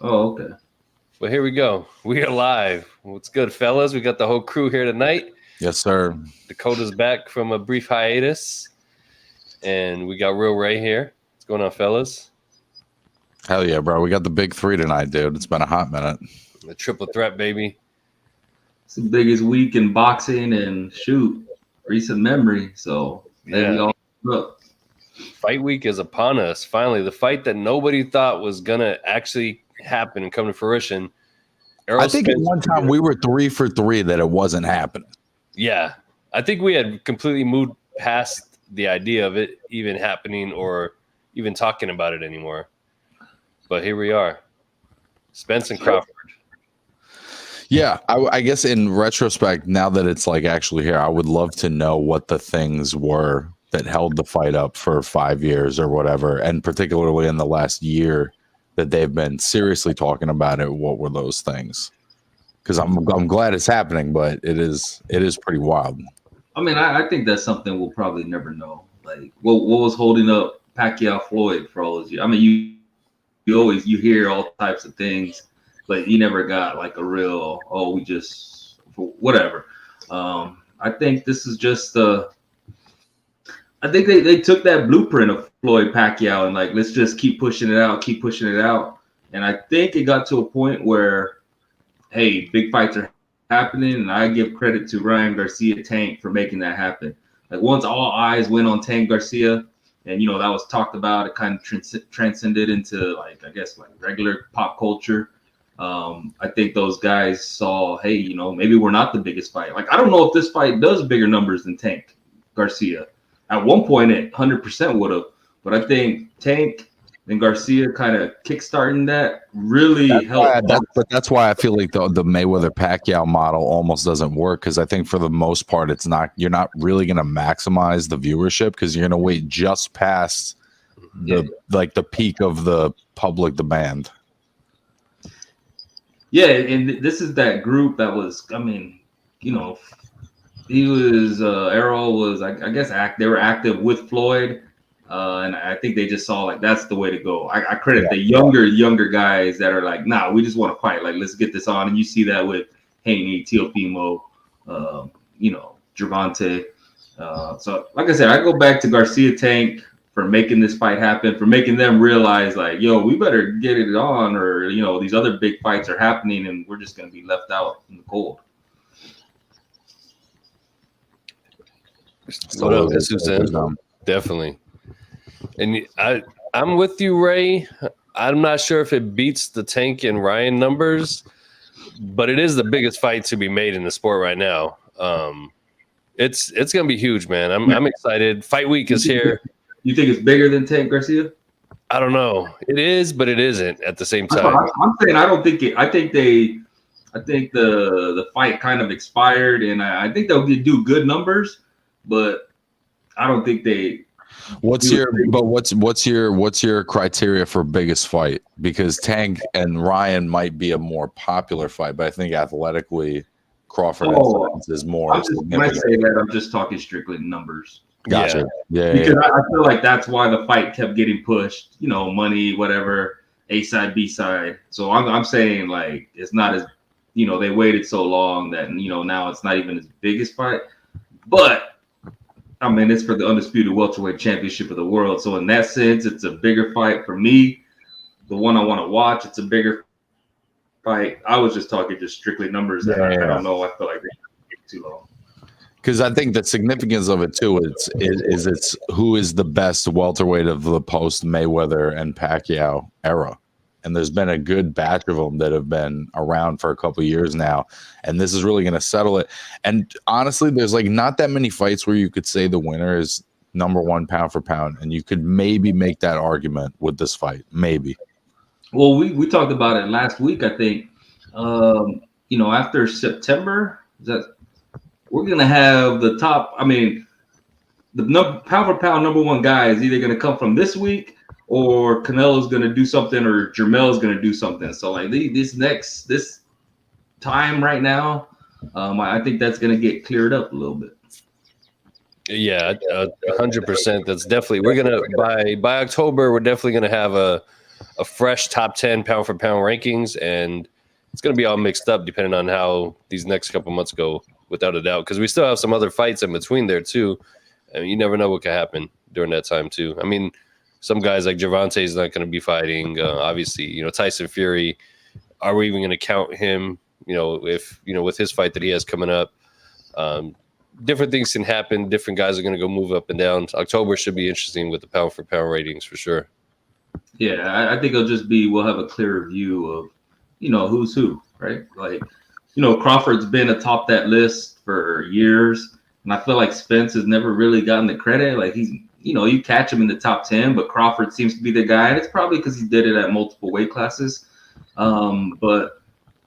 Oh, okay. Well, here we go. We are live. What's good, fellas? We got the whole crew here tonight. Yes, sir. Dakota's back from a brief hiatus, and we got Real Ray here. What's going on, fellas? Hell yeah, bro. We got the big three tonight, dude. It's been a hot minute. The triple threat, baby. It's the biggest week in boxing and shoot, recent memory. So Yeah. we all up. Fight week is upon us. Finally, the fight that nobody thought was gonna actually happen and come to fruition. Errol I think at Spence one time Jr. we were 3 for 3 that it wasn't happening. Yeah, I think we had completely moved past the idea of it even happening or even talking about it anymore. But here we are, Spence and Crawford. Yeah, I guess in retrospect, now that it's like actually here, I would love to know what the things were that held the fight up for 5 years or whatever, and particularly in the last year that they've been seriously talking about it. What were those things? Because I'm glad it's happening, but it is pretty wild. I mean, I think that's something we'll probably never know. Like, what was holding up Pacquiao Floyd for all those years? I mean, you hear all types of things, but you never got like a real we just whatever. I think this is just I think they took that blueprint of Floyd Pacquiao and like let's just keep pushing it out. And I think it got to a point where, hey, big fights are happening, and I give credit to Ryan Garcia Tank for making that happen. Like once all eyes went on Tank Garcia, and that was talked about, it kind of transcended into like I guess like regular pop culture. I think those guys saw, hey, maybe we're not the biggest fight. Like I don't know if this fight does bigger numbers than Tank Garcia. At one point, it 100% would have, but I think Tank and Garcia kind of kickstarting that really helped. That's why I feel like the Mayweather Pacquiao model almost doesn't work, because I think for the most part you're not really going to maximize the viewership, because you're going to wait just past the peak of the public demand. Yeah, and this is that group that was. I mean, he was Errol was I guess they were active with Floyd. And I think they just saw like that's the way to go. I credit the younger guys that are like, nah, we just want to fight. Like, let's get this on. And you see that with Haney, Teofimo, Gervonta. So, like I said, I go back to Garcia Tank for making this fight happen, for making them realize like, yo, we better get it on, or these other big fights are happening, and we're just gonna be left out in the cold. What up, Suzanne? Definitely. And I'm with you, Ray. I'm not sure if it beats the Tank and Ryan numbers, but it is the biggest fight to be made in the sport right now. It's gonna be huge, man. I'm excited. Fight week is here. You think it's bigger than Tank Garcia? I don't know. It is, but it isn't at the same time. I'm saying I don't think it. I think the fight kind of expired, and I think they'll do good numbers, but I don't think they. What's your criteria for biggest fight? Because Tank and Ryan might be a more popular fight, but I think athletically Crawford is more. When I say that, I'm just talking strictly numbers. Gotcha. Yeah. Because I feel like that's why the fight kept getting pushed. Money, whatever, A side, B side. So I'm saying like it's not as they waited so long that now it's not even as biggest fight, but. I mean, it's for the undisputed welterweight championship of the world. So in that sense, it's a bigger fight for me. The one I want to watch, it's a bigger fight. I was just talking just strictly numbers. I don't know. I feel like they take too long. Because I think the significance of it too is it's who is the best welterweight of the post Mayweather and Pacquiao era. And there's been a good batch of them that have been around for a couple of years now. And this is really going to settle it. And honestly, there's like not that many fights where you could say the winner is number one pound for pound. And you could maybe make that argument with this fight. Maybe. Well, we talked about it last week, I think. After September, we're going to have the top. I mean, the pound for pound number one guy is either going to come from this week, or Canelo's going to do something, or Jermel's going to do something. So like this time right now, I think that's going to get cleared up a little bit. Yeah, 100%. That's definitely, we're going to, by October, we're definitely going to have a a fresh top 10 pound for pound rankings, and it's going to be all mixed up depending on how these next couple months go, without a doubt, because we still have some other fights in between there too. I mean, you never know what could happen during that time too. I mean, some guys like Gervonta is not going to be fighting. Obviously, Tyson Fury. Are we even going to count him? If with his fight that he has coming up, different things can happen. Different guys are going to go move up and down. October should be interesting with the pound for pound ratings for sure. Yeah, I think we'll have a clearer view of, who's who, right? Like, Crawford's been atop that list for years, and I feel like Spence has never really gotten the credit. Like he's, you catch him in the top 10, but Crawford seems to be the guy, and it's probably because he did it at multiple weight classes. But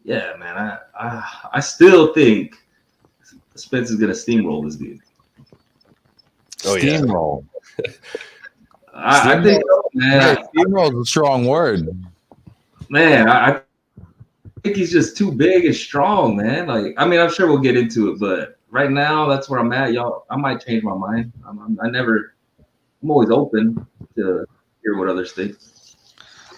yeah, man, I still think Spence is gonna steamroll this dude. Oh, steamroll. Yeah. I think, man, steamroll is a strong word. Man, I think he's just too big and strong, man. Like, I mean, I'm sure we'll get into it, but right now, that's where I'm at, y'all. I might change my mind. I'm always open to hear what others think.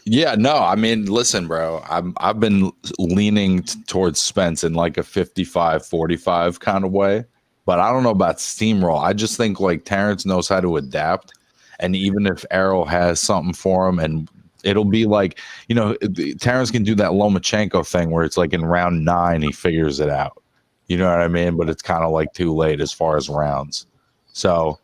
Yeah, no, I mean, listen, bro, I've been leaning towards Spence in like a 55-45 kind of way, but I don't know about steamroll. I just think like Terence knows how to adapt, and even if Errol has something for him, and it'll be like, Terence can do that Lomachenko thing where it's like in round 9 he figures it out. You know what I mean? But it's kind of like too late as far as rounds. So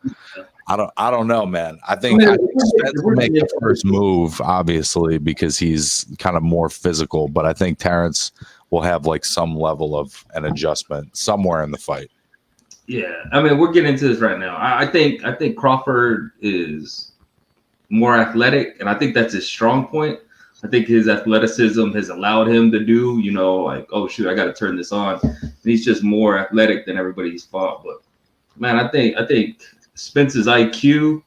I don't know, man. I think Spence will make the first move, obviously, because he's kind of more physical. But I think Terence will have like some level of an adjustment somewhere in the fight. Yeah, I mean, we're getting into this right now. I think Crawford is more athletic, and I think that's his strong point. I think his athleticism has allowed him to do, like, oh shoot, I got to turn this on. And he's just more athletic than everybody he's fought. But man, I think Spence's IQ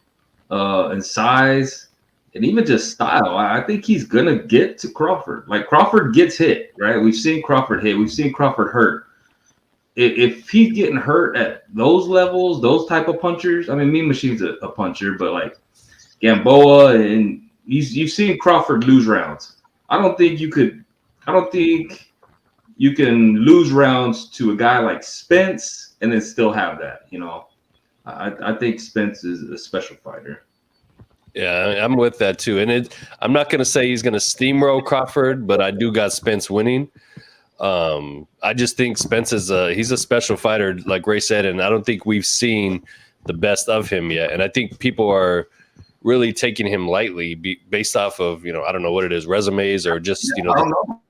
and size and even just style, I think he's gonna get to Crawford. Like, Crawford gets hit, right? We've seen Crawford hit. We've seen Crawford hurt. If he's getting hurt at those levels, those type of punchers, I mean, Mean Machine's a puncher, but like Gamboa, and you've seen Crawford lose rounds. I don't think you can lose rounds to a guy like Spence and then still have that, I think Spence is a special fighter. Yeah, I'm with that too. And I'm not going to say he's going to steamroll Crawford, but I do got Spence winning. I just think Spence he's a special fighter, like Ray said, and I don't think we've seen the best of him yet. And I think people are really taking him lightly based off of, I don't know what it is, resumes or just, I don't know.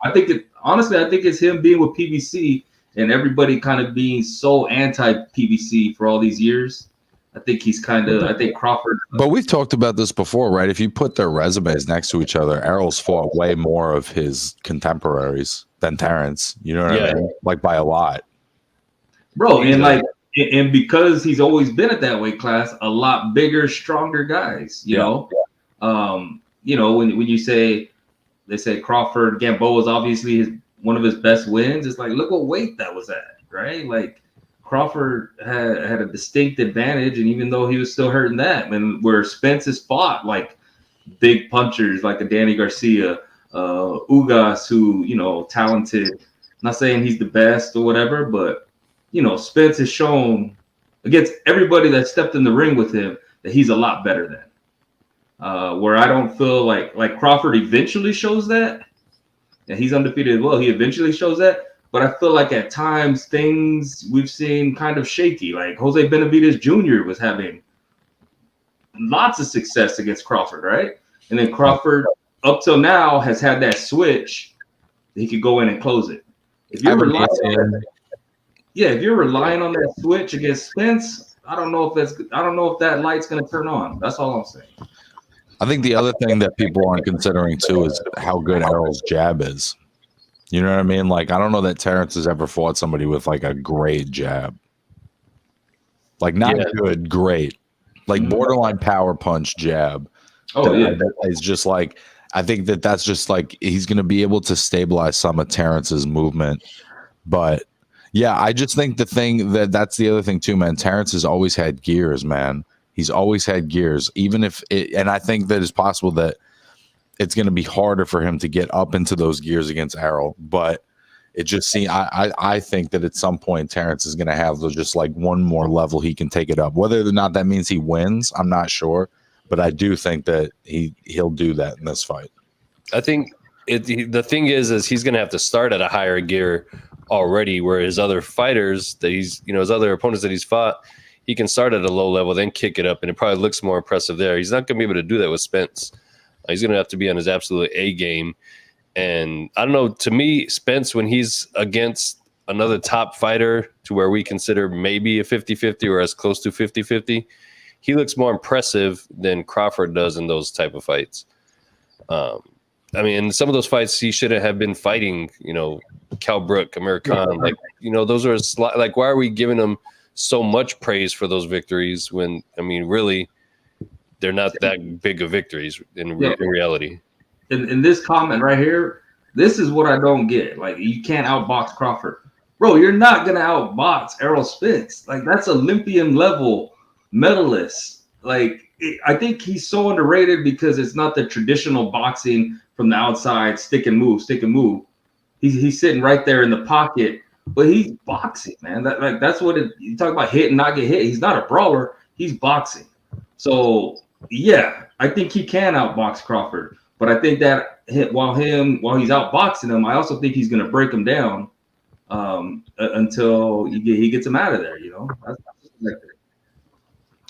I think it's him being with PBC and everybody kind of being so anti-PBC for all these years. I think Crawford. But we've talked about this before, right? If you put their resumes next to each other, Errol's fought way more of his contemporaries than Terence. You know what I mean? Like by a lot. Bro, and because he's always been at that weight class, a lot bigger, stronger guys, you know. When you say, they say Crawford, Gamboa is obviously one of his best wins. It's like, look what weight that was at, right? Like, Crawford had a distinct advantage, and even though he was still hurting that, and where Spence has fought like big punchers like a Danny Garcia, Ugas, who, talented. Not saying he's the best or whatever, but Spence has shown against everybody that stepped in the ring with him that he's a lot better than. Where I don't feel like Crawford eventually shows that, and he's undefeated as well. He eventually shows that. But I feel like at times things we've seen kind of shaky. Like Jose Benavidez Jr. was having lots of success against Crawford, right? And then Crawford, up till now, has had that switch that he could go in and close it. If you're relying on that switch against Spence, I don't know if that light's going to turn on. That's all I'm saying. I think the other thing that people aren't considering too is how good Errol's jab is. You know what I mean? Like, I don't know that Terence has ever fought somebody with like a great jab. Like, not good, great. Like borderline power punch jab. Oh, yeah. It's just like, I think that's just like, he's going to be able to stabilize some of Terence's movement. But yeah, I just think that's the other thing too, man. Terence has always had gears, man. He's always had gears, even if it, and I think that it's possible that it's going to be harder for him to get up into those gears against Errol. But it just seems I think that at some point Terence is going to have just like one more level he can take it up. Whether or not that means he wins, I'm not sure. But I do think that he'll do that in this fight. I think the thing is he's going to have to start at a higher gear already, where his other fighters that his other opponents that he's fought, he can start at a low level, then kick it up, and it probably looks more impressive there. He's not going to be able to do that with Spence. He's going to have to be on his absolute A game. And I don't know, to me, Spence, when he's against another top fighter to where we consider maybe a 50-50 or as close to 50-50, he looks more impressive than Crawford does in those type of fights. I mean, in some of those fights, he shouldn't have been fighting, Cal Brook, Amir Khan. Like, those are like, why are we giving him so much praise for those victories when, I mean, really, they're not that big of victories in reality. In this comment right here, this is what I don't get. Like, you can't outbox Crawford. Bro, you're not going to outbox Errol Spence. Like, that's Olympian level medalist. Like, I think he's so underrated because it's not the traditional boxing from the outside, stick and move. He's sitting right there in the pocket, but he's boxing, man. That's what you talk about, hit and not get hit. He's not a brawler. He's boxing. So yeah, I think he can outbox Crawford, but I think that while he's outboxing him, I also think he's going to break him down until he gets him out of there.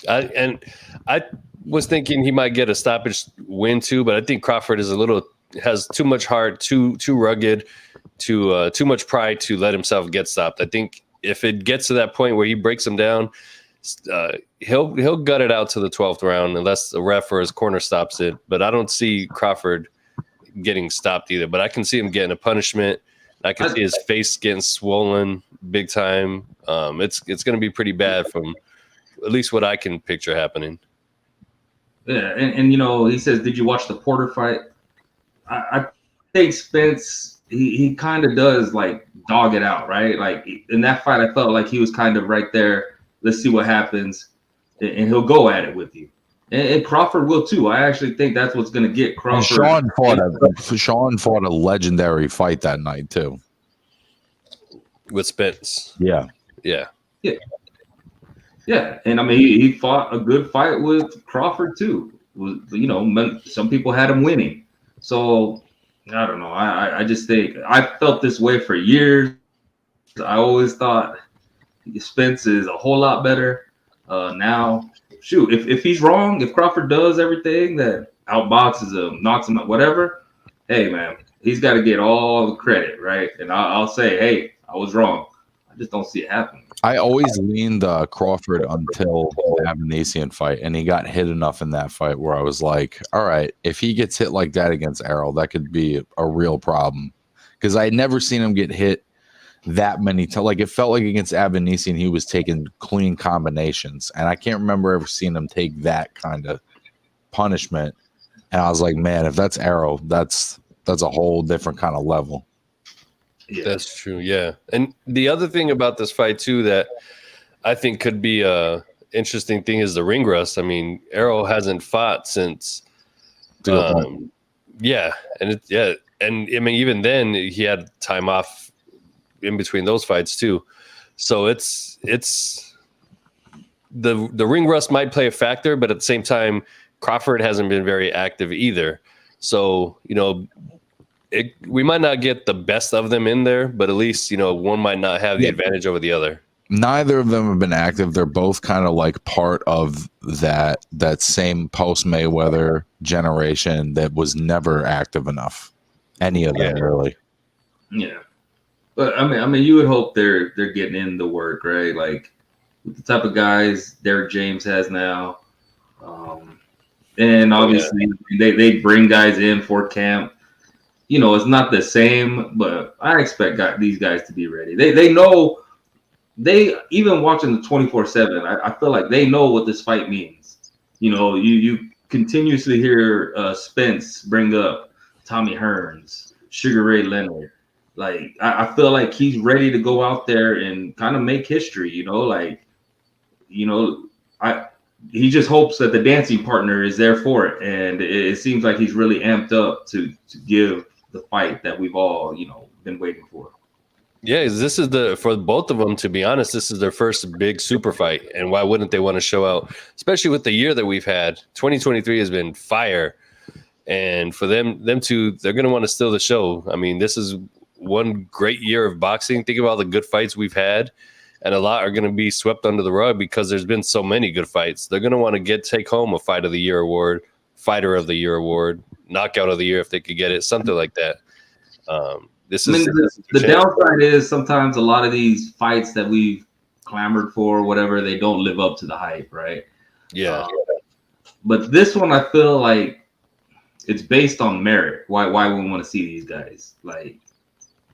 I was thinking he might get a stoppage win too, but I think Crawford has too much heart, too rugged, too much pride to let himself get stopped. I think if it gets to that point where he breaks him down, he'll gut it out to the 12th round unless the ref or his corner stops it. But I don't see Crawford getting stopped either. But I can see him getting a punishment. I can see his face getting swollen big time. It's going to be pretty bad from at least what I can picture happening. Yeah, and he says, did you watch the Porter fight? I think Spence, he kind of does like dog it out, right? Like in that fight, I felt like he was kind of right there. Let's see what happens, and he'll go at it with you. And Crawford will too. I actually think that's what's going to get Crawford. Sean fought a legendary fight that night too, with Spence. Yeah. And I mean, he fought a good fight with Crawford too. Some people had him winning. So I don't know. I just think I felt this way for years. I always thought Spence is a whole lot better. Now, shoot, if he's wrong, if Crawford does everything that outboxes him, knocks him out, whatever, hey man, he's got to get all the credit, right? And I'll say, hey, I was wrong. I just don't see it happening. I always leaned Crawford until the Avanesian fight, and he got hit enough in that fight where I was like, all right, if he gets hit like that against Errol, that could be a real problem. Because I had never seen him get hit that many times. Like, it felt like against Avanesian, he was taking clean combinations, and I can't remember ever seeing him take that kind of punishment. And I was like, man, if that's Errol, that's a whole different kind of level. Yeah. That's true, yeah. And the other thing about this fight too that I think could be a interesting thing is the ring rust. I mean, Errol hasn't fought since, and I mean even then he had time off in between those fights too. So it's the ring rust might play a factor, but at the same time, Crawford hasn't been very active either. So we might not get the best of them in there, but at least, one might not have the advantage over the other. Neither of them have been active. They're both kind of like part of that same post-Mayweather generation that was never active enough. Any of them, really. Yeah. But, I mean, you would hope they're getting in the work, right? Like, with the type of guys Derek James has now. And obviously, they bring guys in for camp. It's not the same, but I expect these guys to be ready. They know, even watching the 24/7, I feel like they know what this fight means. You continuously hear Spence bring up Tommy Hearns, Sugar Ray Leonard. Like, I feel like he's ready to go out there and kind of make history, he just hopes that the dancing partner is there for it, and it seems like he's really amped up to give the fight that we've all been waiting for. Yeah, this is for both of them, to be honest, this is their first big super fight. And why wouldn't they want to show out, especially with the year that we've had? 2023 has been fire. And for them two, they're going to want to steal the show. I mean, this is one great year of boxing. Think about all the good fights we've had. And a lot are going to be swept under the rug because there's been so many good fights. They're going to want to take home a Fight of the Year award, Fighter of the Year award, Knockout of the Year if they could get it, something like that. The downside is sometimes a lot of these fights that we've clamored for, whatever, they don't live up to the hype, right? Yeah. But this one, I feel like it's based on merit. Why we want to see these guys? Like,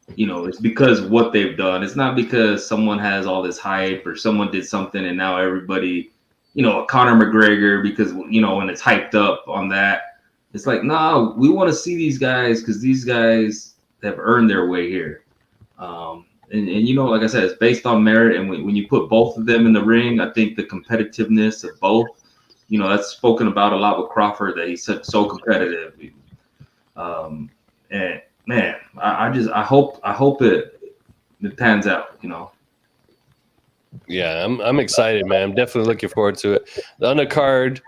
it's because what they've done. It's not because someone has all this hype or someone did something and now everybody, Conor McGregor, because when it's hyped up on that, it's like, no, we want to see these guys because these guys have earned their way here. And like I said, it's based on merit. And when you put both of them in the ring, I think the competitiveness of both, that's spoken about a lot with Crawford, that he's so competitive. And man, I hope it pans out, Yeah, I'm excited, man. I'm definitely looking forward to it. The undercard,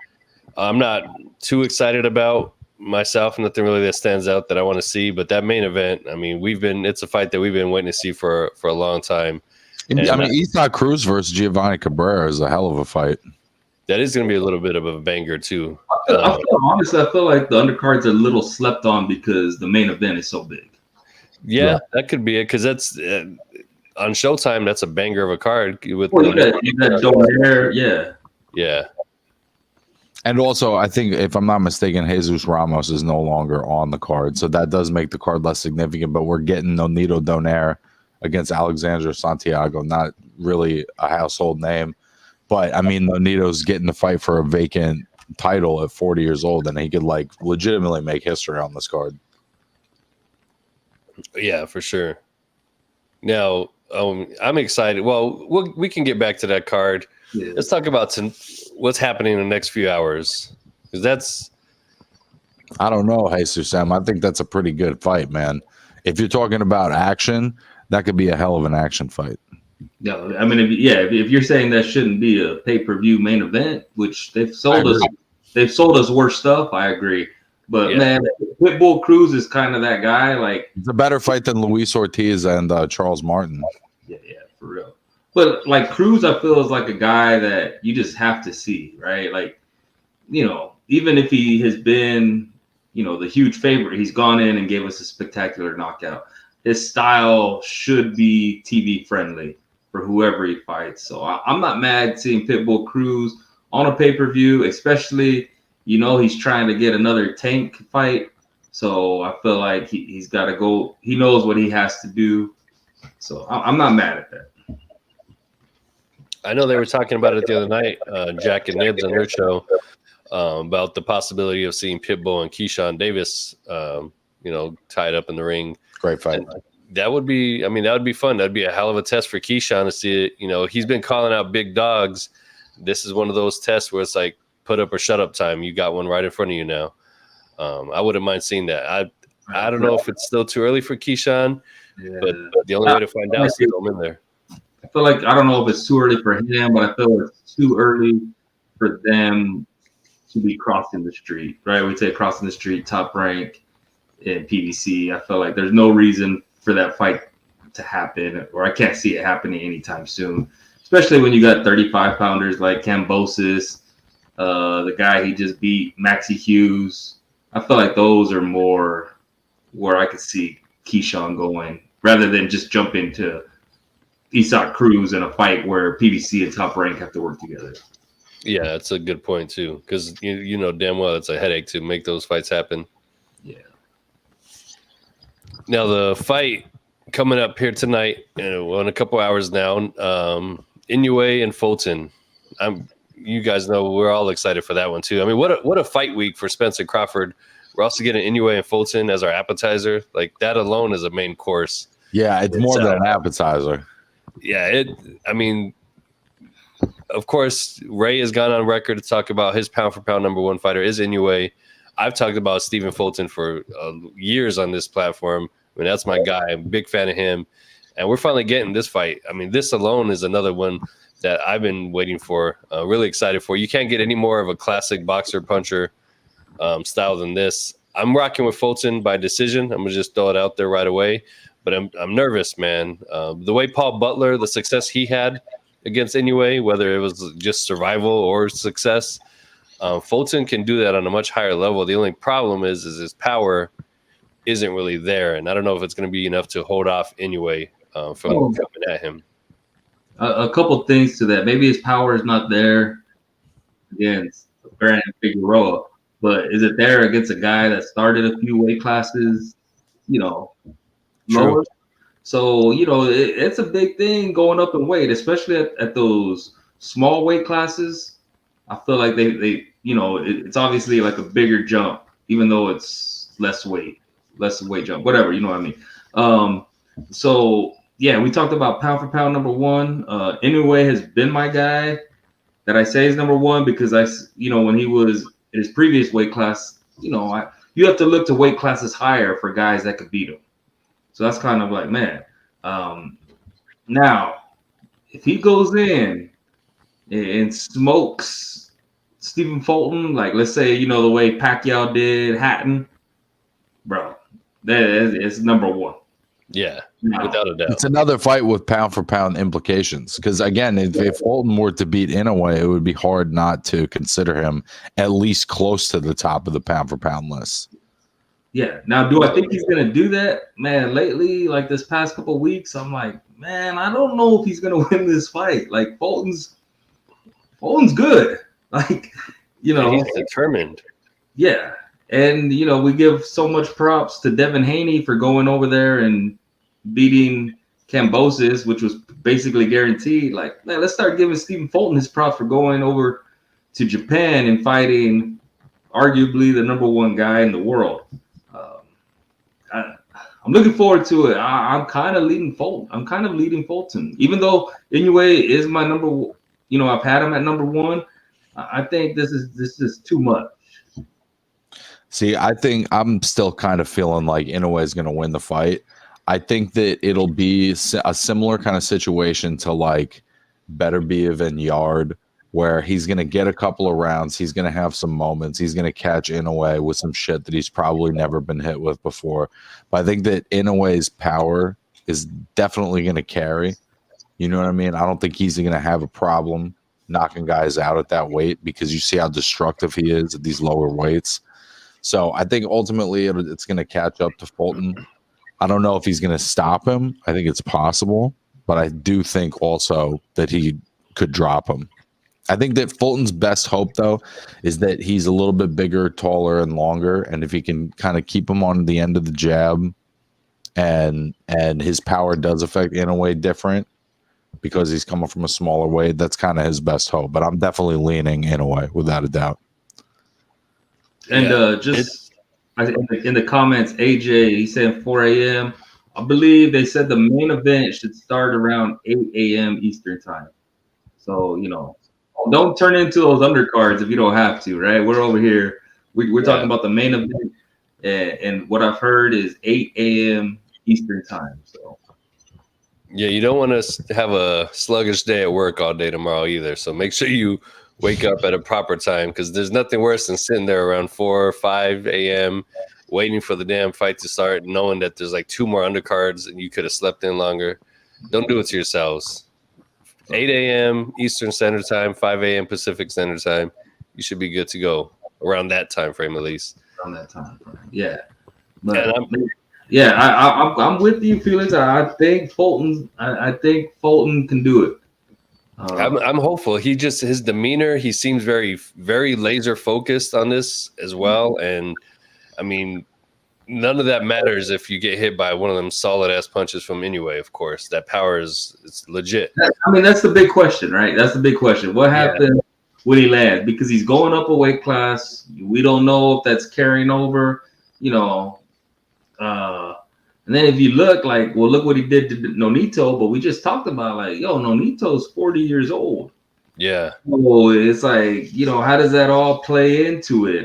I'm not too excited about myself. Nothing really that stands out that I want to see, but that main event, I mean, it's a fight that we've been waiting to see for a long time. And Isaac Cruz versus Giovanni Cabrera is a hell of a fight. That is going to be a little bit of a banger too. Honestly, I feel like the undercard's a little slept on because the main event is so big. Yeah. That could be it, because that's on Showtime. That's a banger of a card. You got Donaire, yeah. And also, I think, if I'm not mistaken, Jesus Ramos is no longer on the card. So that does make the card less significant. But we're getting Nonito Donaire against Alexandre Santiago. Not really a household name. But, I mean, Nonito's getting the fight for a vacant title at 40 years old. And he could, legitimately make history on this card. Yeah, for sure. Now, I'm excited. Well, we can get back to that card. Yeah. Let's talk about what's happening in the next few hours, because I don't know, Jesus Sam. I think that's a pretty good fight, man. If you're talking about action, that could be a hell of an action fight. No, I mean, if you're saying that shouldn't be a pay-per-view main event, which they've sold us worse stuff, I agree. But man, Pitbull Cruz is kind of that guy. Like, it's a better fight than Luis Ortiz and Charles Martin. Yeah, for real. But like Cruz, I feel is like a guy that you just have to see, right? Like, even if he has been, the huge favorite, he's gone in and gave us a spectacular knockout. His style should be TV friendly for whoever he fights. So I'm not mad seeing Pitbull Cruz on a pay-per-view, especially, he's trying to get another Tank fight. So I feel like he's got to go. He knows what he has to do. So I'm not mad at that. I know they were talking about it the other night, Jack and Nibs on their show, about the possibility of seeing Pitbull and Keyshawn Davis, tied up in the ring. Great fight. And that would be fun. That'd be a hell of a test for Keyshawn to see it. He's been calling out big dogs. This is one of those tests where it's like put up or shut up time. You got one right in front of you now. I wouldn't mind seeing that. I don't know if it's still too early for Keyshawn, but the only way to find out is to throw him in there. I feel like, I don't know if it's too early for him, but I feel it's too early for them to be crossing the street, right? We say crossing the street, Top Rank in PBC. I feel like there's no reason for that fight to happen, or I can't see it happening anytime soon, especially when you got 35-pounders like Kambosos, the guy he just beat, Maxie Hughes. I feel like those are more where I could see Keyshawn going, rather than just jump into Isaac Cruz in a fight where PBC and Top Rank have to work together. Yeah, that's a good point too, because you know damn well it's a headache to make those fights happen. Yeah. Now the fight coming up here tonight, in a couple hours now, Inoue and Fulton. You guys know we're all excited for that one too. I mean, what a fight week for Spence and Crawford. We're also getting Inoue and Fulton as our appetizer. Like, that alone is a main course. Yeah, it's more than an appetizer. Yeah, of course, Ray has gone on record to talk about his pound for pound number one fighter is Inoue. I've talked about Stephen Fulton for years on this platform. I mean, that's my guy. I'm a big fan of him. And we're finally getting this fight. I mean, this alone is another one that I've been waiting for, really excited for. You can't get any more of a classic boxer puncher style than this. I'm rocking with Fulton by decision. I'm going to just throw it out there right away. But I'm nervous, man. The way Paul Butler, the success he had against Inoue, whether it was just survival or success, Fulton can do that on a much higher level. The only problem is his power isn't really there, and I don't know if it's going to be enough to hold off Inoue from coming at him. A couple things to that. Maybe his power is not there against Brandon Figueroa, but is it there against a guy that started a few weight classes, lower? So, it's a big thing going up in weight, especially at those small weight classes. I feel like they it's obviously like a bigger jump, even though it's less weight jump, whatever, you know what I mean? So yeah, we talked about pound for pound number one. Inoue has been my guy that I say is number one because when he was in his previous weight class, you have to look to weight classes higher for guys that could beat him. So that's kind of like, man. Now, if he goes in and smokes Stephen Fulton, like let's say, the way Pacquiao did Hatton, bro, that is number one. Yeah, without a doubt. It's another fight with pound for pound implications. Because again, if Fulton were to beat Inoue, it would be hard not to consider him at least close to the top of the pound for pound list. Yeah. Now, do I think he's gonna do that, man? Lately, like this past couple of weeks, I'm like, man, I don't know if he's gonna win this fight. Like Fulton's good. Like, he's determined. Yeah. And, we give so much props to Devin Haney for going over there and beating Kambosos, which was basically guaranteed. Like, man, let's start giving Stephen Fulton his props for going over to Japan and fighting arguably the number one guy in the world. I'm looking forward to it. I'm kind of leading Fulton. Even though Inoue is my number, I've had him at number one. I think this is too much. See, I think I'm still kind of feeling like Inoue is going to win the fight. I think that it'll be a similar kind of situation to like Beterbiev and Yard, where he's going to get a couple of rounds. He's going to have some moments. He's going to catch Inoue with some shit that he's probably never been hit with before. But I think that Inoue's power is definitely going to carry. You know what I mean? I don't think he's going to have a problem knocking guys out at that weight because you see how destructive he is at these lower weights. So I think ultimately it's going to catch up to Fulton. I don't know if he's going to stop him. I think it's possible, but I do think also that he could drop him. I think that Fulton's best hope, though, is that he's a little bit bigger, taller, and longer, and if he can kind of keep him on the end of the jab, and his power does affect Inoue different because he's coming from a smaller weight, that's kind of his best hope. But I'm definitely leaning Inoue without a doubt. And in the comments, AJ, he said 4 a.m. I believe they said the main event should start around 8 a.m. Eastern time. So, don't turn into those undercards if you don't have to, right? We're over here. We're talking about the main event. And what I've heard is 8 a.m. Eastern time. So, yeah, you don't want to have a sluggish day at work all day tomorrow either. So make sure you wake up at a proper time because there's nothing worse than sitting there around 4 or 5 a.m. waiting for the damn fight to start, knowing that there's like 2 more undercards and you could have slept in longer. Don't do it to yourselves. 8 a.m. Eastern Standard Time, 5 a.m. Pacific Standard Time. You should be good to go around that time frame at least. Around that time frame, yeah. But I'm with you, Felix. I think Fulton can do it. I'm hopeful. His demeanor, he seems very, very laser focused on this as well. And I mean, none of that matters if you get hit by one of them solid ass punches from Inoue. Of course, that power it's legit. That's the big question, right? That's the big question. What happened when he lands? Because he's going up a weight class. We don't know if that's carrying over. And then if you look look what he did to Nonito. But we just talked about Nonito's 40 years old. Yeah. So it's like, how does that all play into it?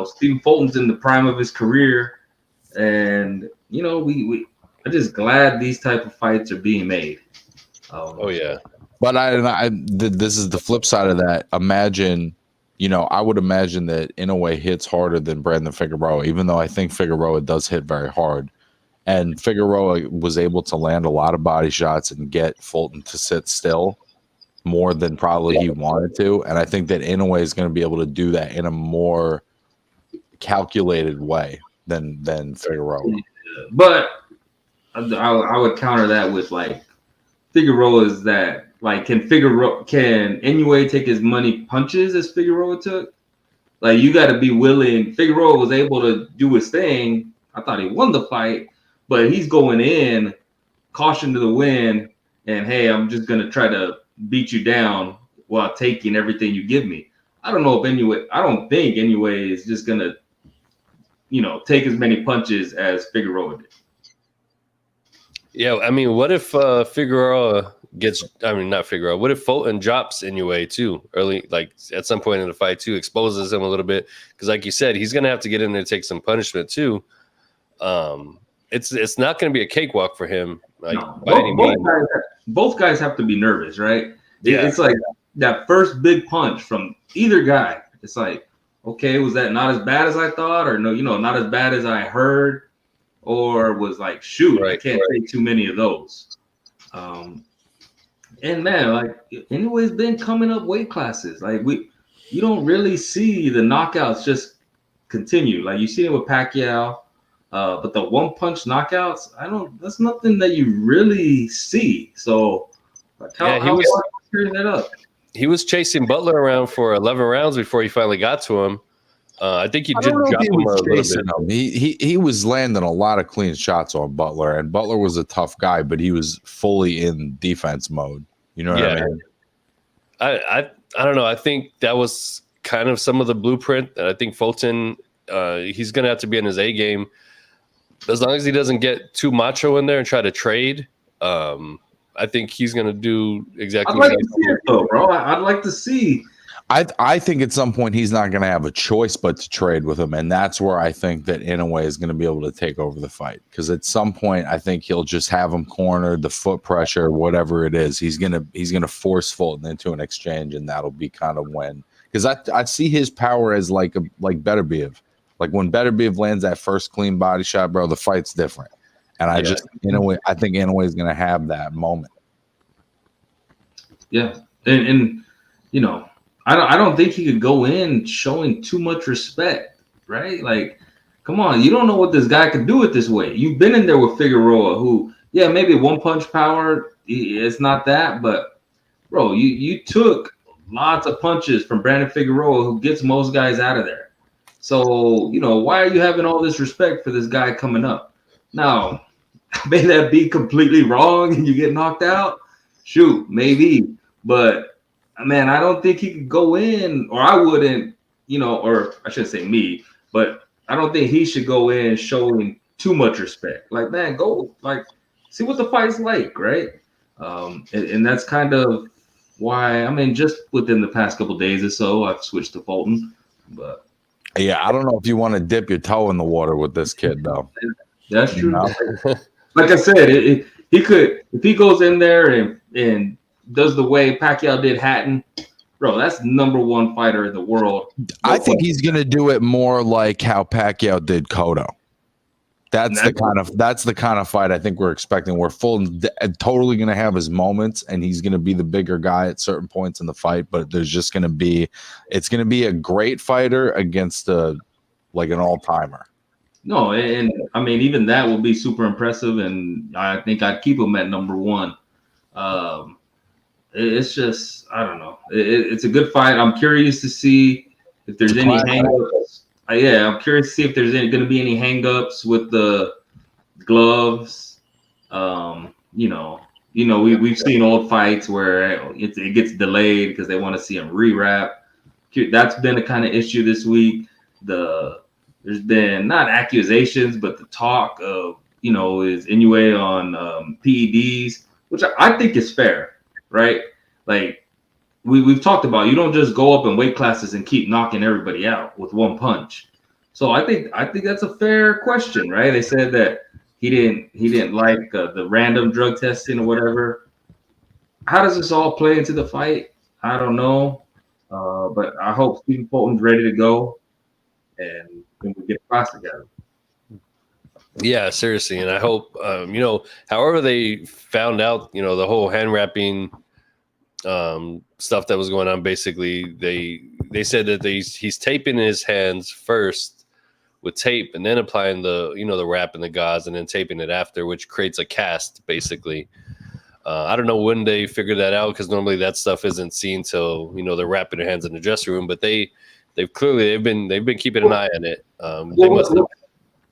Stephen Fulton's in the prime of his career, and I'm just glad these type of fights are being made. Oh yeah. But this is the flip side of that. Imagine, I would imagine that Inoue hits harder than Brandon Figueroa, even though I think Figueroa does hit very hard. And Figueroa was able to land a lot of body shots and get Fulton to sit still more than probably he wanted to. And I think that Inoue is going to be able to do that in a more calculated way than Figueroa. But I would counter that with like Figueroa is that like can Inoue take as many punches as Figueroa took? Like you got to be willing. Figueroa was able to do his thing. I thought he won the fight, but he's going in caution to the wind, and hey, I'm just gonna try to beat you down while taking everything you give me. I don't think Inoue is just gonna, take as many punches as Figueroa did. Yeah, I mean, what if Figueroa not Figueroa. What if Fulton drops Inoue too early, like at some point in the fight too, exposes him a little bit? Because like you said, he's gonna have to get in there and take some punishment too. It's not gonna be a cakewalk for him. Like no, both guys have to be nervous, right? Yeah. It's like that first big punch from either guy. It's like, okay, was that not as bad as I thought, or no, not as bad as I heard, or was like, shoot, I can't take too many of those. And man, like Inoue's been coming up weight classes. Like you don't really see the knockouts just continue. Like you see it with Pacquiao, but the one punch knockouts, that's nothing that you really see. So like how was clearing that up? He was chasing Butler around for 11 rounds before he finally got to him. I think he did drop him a little bit. He was landing a lot of clean shots on Butler, and Butler was a tough guy, but he was fully in defense mode. You know what I mean? I don't know. I think that was kind of some of the blueprint. And I think Fulton, he's going to have to be in his A game. As long as he doesn't get too macho in there and try to trade, I think he's going to do exactly what he's doing. Though, bro. I'd like to see. I think at some point he's not going to have a choice but to trade with him, and that's where I think that Inoue is going to be able to take over the fight. Because at some point, I think he'll just have him cornered, the foot pressure, whatever it is. He's gonna force Fulton into an exchange, and that'll be kind of when. Because I see his power as like Beterbiev. Like when Beterbiev lands that first clean body shot, bro, the fight's different. And I think Inoue is going to have that moment. Yeah, and I don't think he could go in showing too much respect, right? Like, come on, you don't know what this guy could do it this way. You've been in there with Figueroa, who, yeah, maybe one punch power, it's not that, but bro, you took lots of punches from Brandon Figueroa, who gets most guys out of there. So, why are you having all this respect for this guy coming up? Now, may that be completely wrong and you get knocked out? Shoot, maybe, but man, I don't think he could go in, or I wouldn't, or I shouldn't say me, but I don't think he should go in showing too much respect. Like, man, go, like, see what the fight's like, right? And that's kind of why, just within the past couple days or so, I've switched to Fulton. But yeah, I don't know if you want to dip your toe in the water with this kid, though. That's true. Like I said, he could, if he goes in there and does the way Pacquiao did Hatton, bro, that's #1 fighter in the world. I think he's gonna do it more like how Pacquiao did Cotto. That's the kind of fight I think we're expecting. Where Fulton's totally gonna have his moments, and he's gonna be the bigger guy at certain points in the fight. But there's just gonna be a great fighter against an all timer. No, and even that will be super impressive, and I think I'd keep him at #1. It's just, I don't know. It's a good fight. I'm curious to see if there's any hangups. I'm curious to see if there's going to be any hangups with the gloves. We've seen old fights where it gets delayed because they want to see him rewrap. That's been a kind of issue this week. There's been not accusations, but the talk of, is Inoue on PEDs, which I think is fair. Right? Like, we've talked about, you don't just go up in weight classes and keep knocking everybody out with one punch. So I think that's a fair question, right? They said that he didn't like the random drug testing or whatever. How does this all play into the fight? I don't know, but I hope Stephen Fulton's ready to go, and we get the class together. Yeah, seriously, and I hope however they found out, the whole hand wrapping stuff that was going on. Basically, they said that he's taping his hands first with tape, and then applying the wrap and the gauze, and then taping it after, which creates a cast, basically. I don't know when they figured that out, because normally that stuff isn't seen till they're wrapping their hands in the dressing room. But they've been keeping an eye on it. They must have.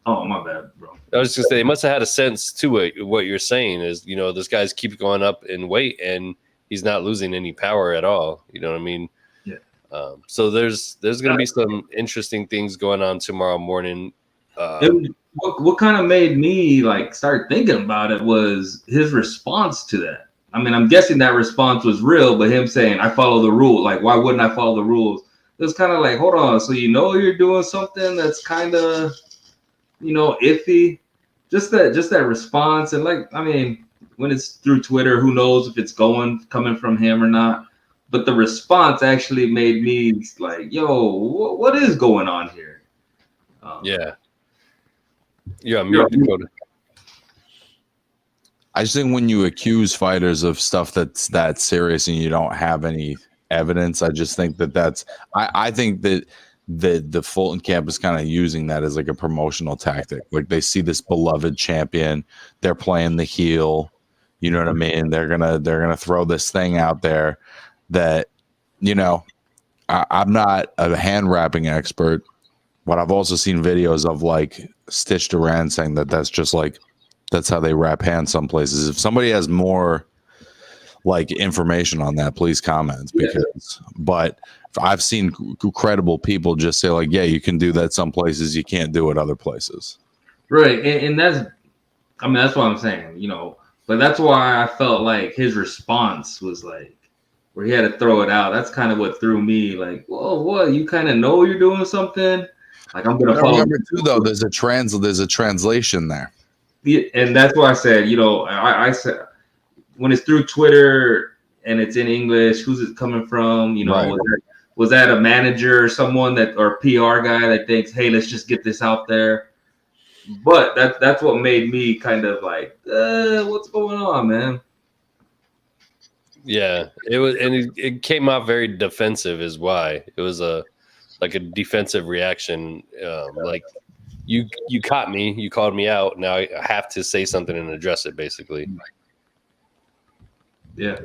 Oh, my bad, bro. I was just gonna say they must have had a sense to it. What you're saying is, this guy's keep going up in weight and he's not losing any power at all. You know what I mean? Yeah. So there's gonna be some interesting things going on tomorrow morning. What kind of made me start thinking about it was his response to that. I mean, I'm guessing that response was real, but him saying, "I follow the rule." Like, why wouldn't I follow the rules? It was kind of like, hold on. So you're doing something that's kind of iffy. Just that response, and when it's through Twitter, who knows if it's coming from him or not. But the response actually made me like, yo, what is going on here? Yeah. Yeah, Dakota. I just think when you accuse fighters of stuff that's that serious and you don't have any evidence, I just think that's I think that the Fulton camp is kind of using that as like a promotional tactic. Like, they see this beloved champion, they're playing the heel, you know what I mean? They're gonna throw this thing out there that, I'm not a hand wrapping expert, but I've also seen videos of Stitch Duran saying that's just that's how they wrap hands some places. If somebody has more information on that, please comment, but I've seen credible people just say yeah, you can do that some places, you can't do it other places. Right. And that's what I'm saying, but that's why I felt like his response was where he had to throw it out. That's kind of what threw me whoa, what? You kind of know you're doing something? I'm going to follow. Remember too, though, there's a translation there. Yeah, and that's why I said, I said, when it's through Twitter and it's in English, who's it coming from? Right. Was that a manager or someone or a PR guy that thinks, hey, let's just get this out there? But that's what made me kind of what's going on, man? Yeah, it was, and it came out very defensive is why. It was a defensive reaction. You caught me, you called me out, now I have to say something and address it, basically. Yeah.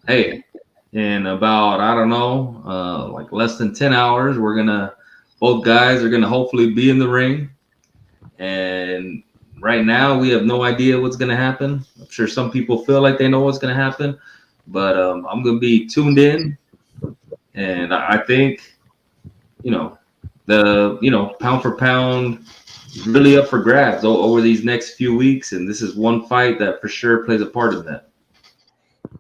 Hey, in about, I don't know, less than 10 hours, both guys are gonna hopefully be in the ring. And right now we have no idea what's gonna happen. I'm sure some people feel like they know what's gonna happen, but I'm gonna be tuned in, and I think the pound for pound is really up for grabs over these next few weeks, and this is one fight that for sure plays a part in that.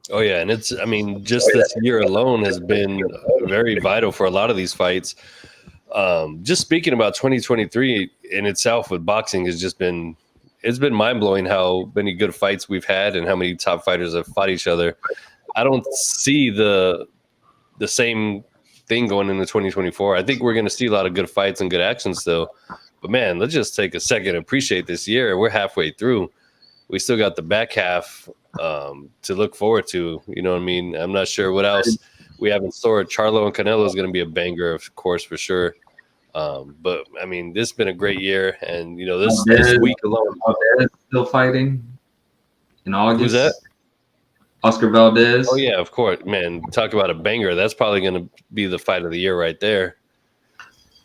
Oh yeah, and just this year alone has been very vital for a lot of these fights. Just speaking about 2023 in itself with boxing it's been mind-blowing how many good fights we've had and how many top fighters have fought each other. I don't see the same thing going into 2024. I think we're going to see a lot of good fights and good action still. But man, let's just take a second and appreciate this year. We're halfway through. We still got the back half to look forward to. You know what I mean? I'm not sure what else we have in store. Charlo and Canelo is going to be a banger, of course, for sure. But this has been a great year, and this week alone, Valdez still fighting in August. Who's that? Oscar Valdez. Oh yeah, of course, man. Talk about a banger. That's probably going to be the fight of the year right there.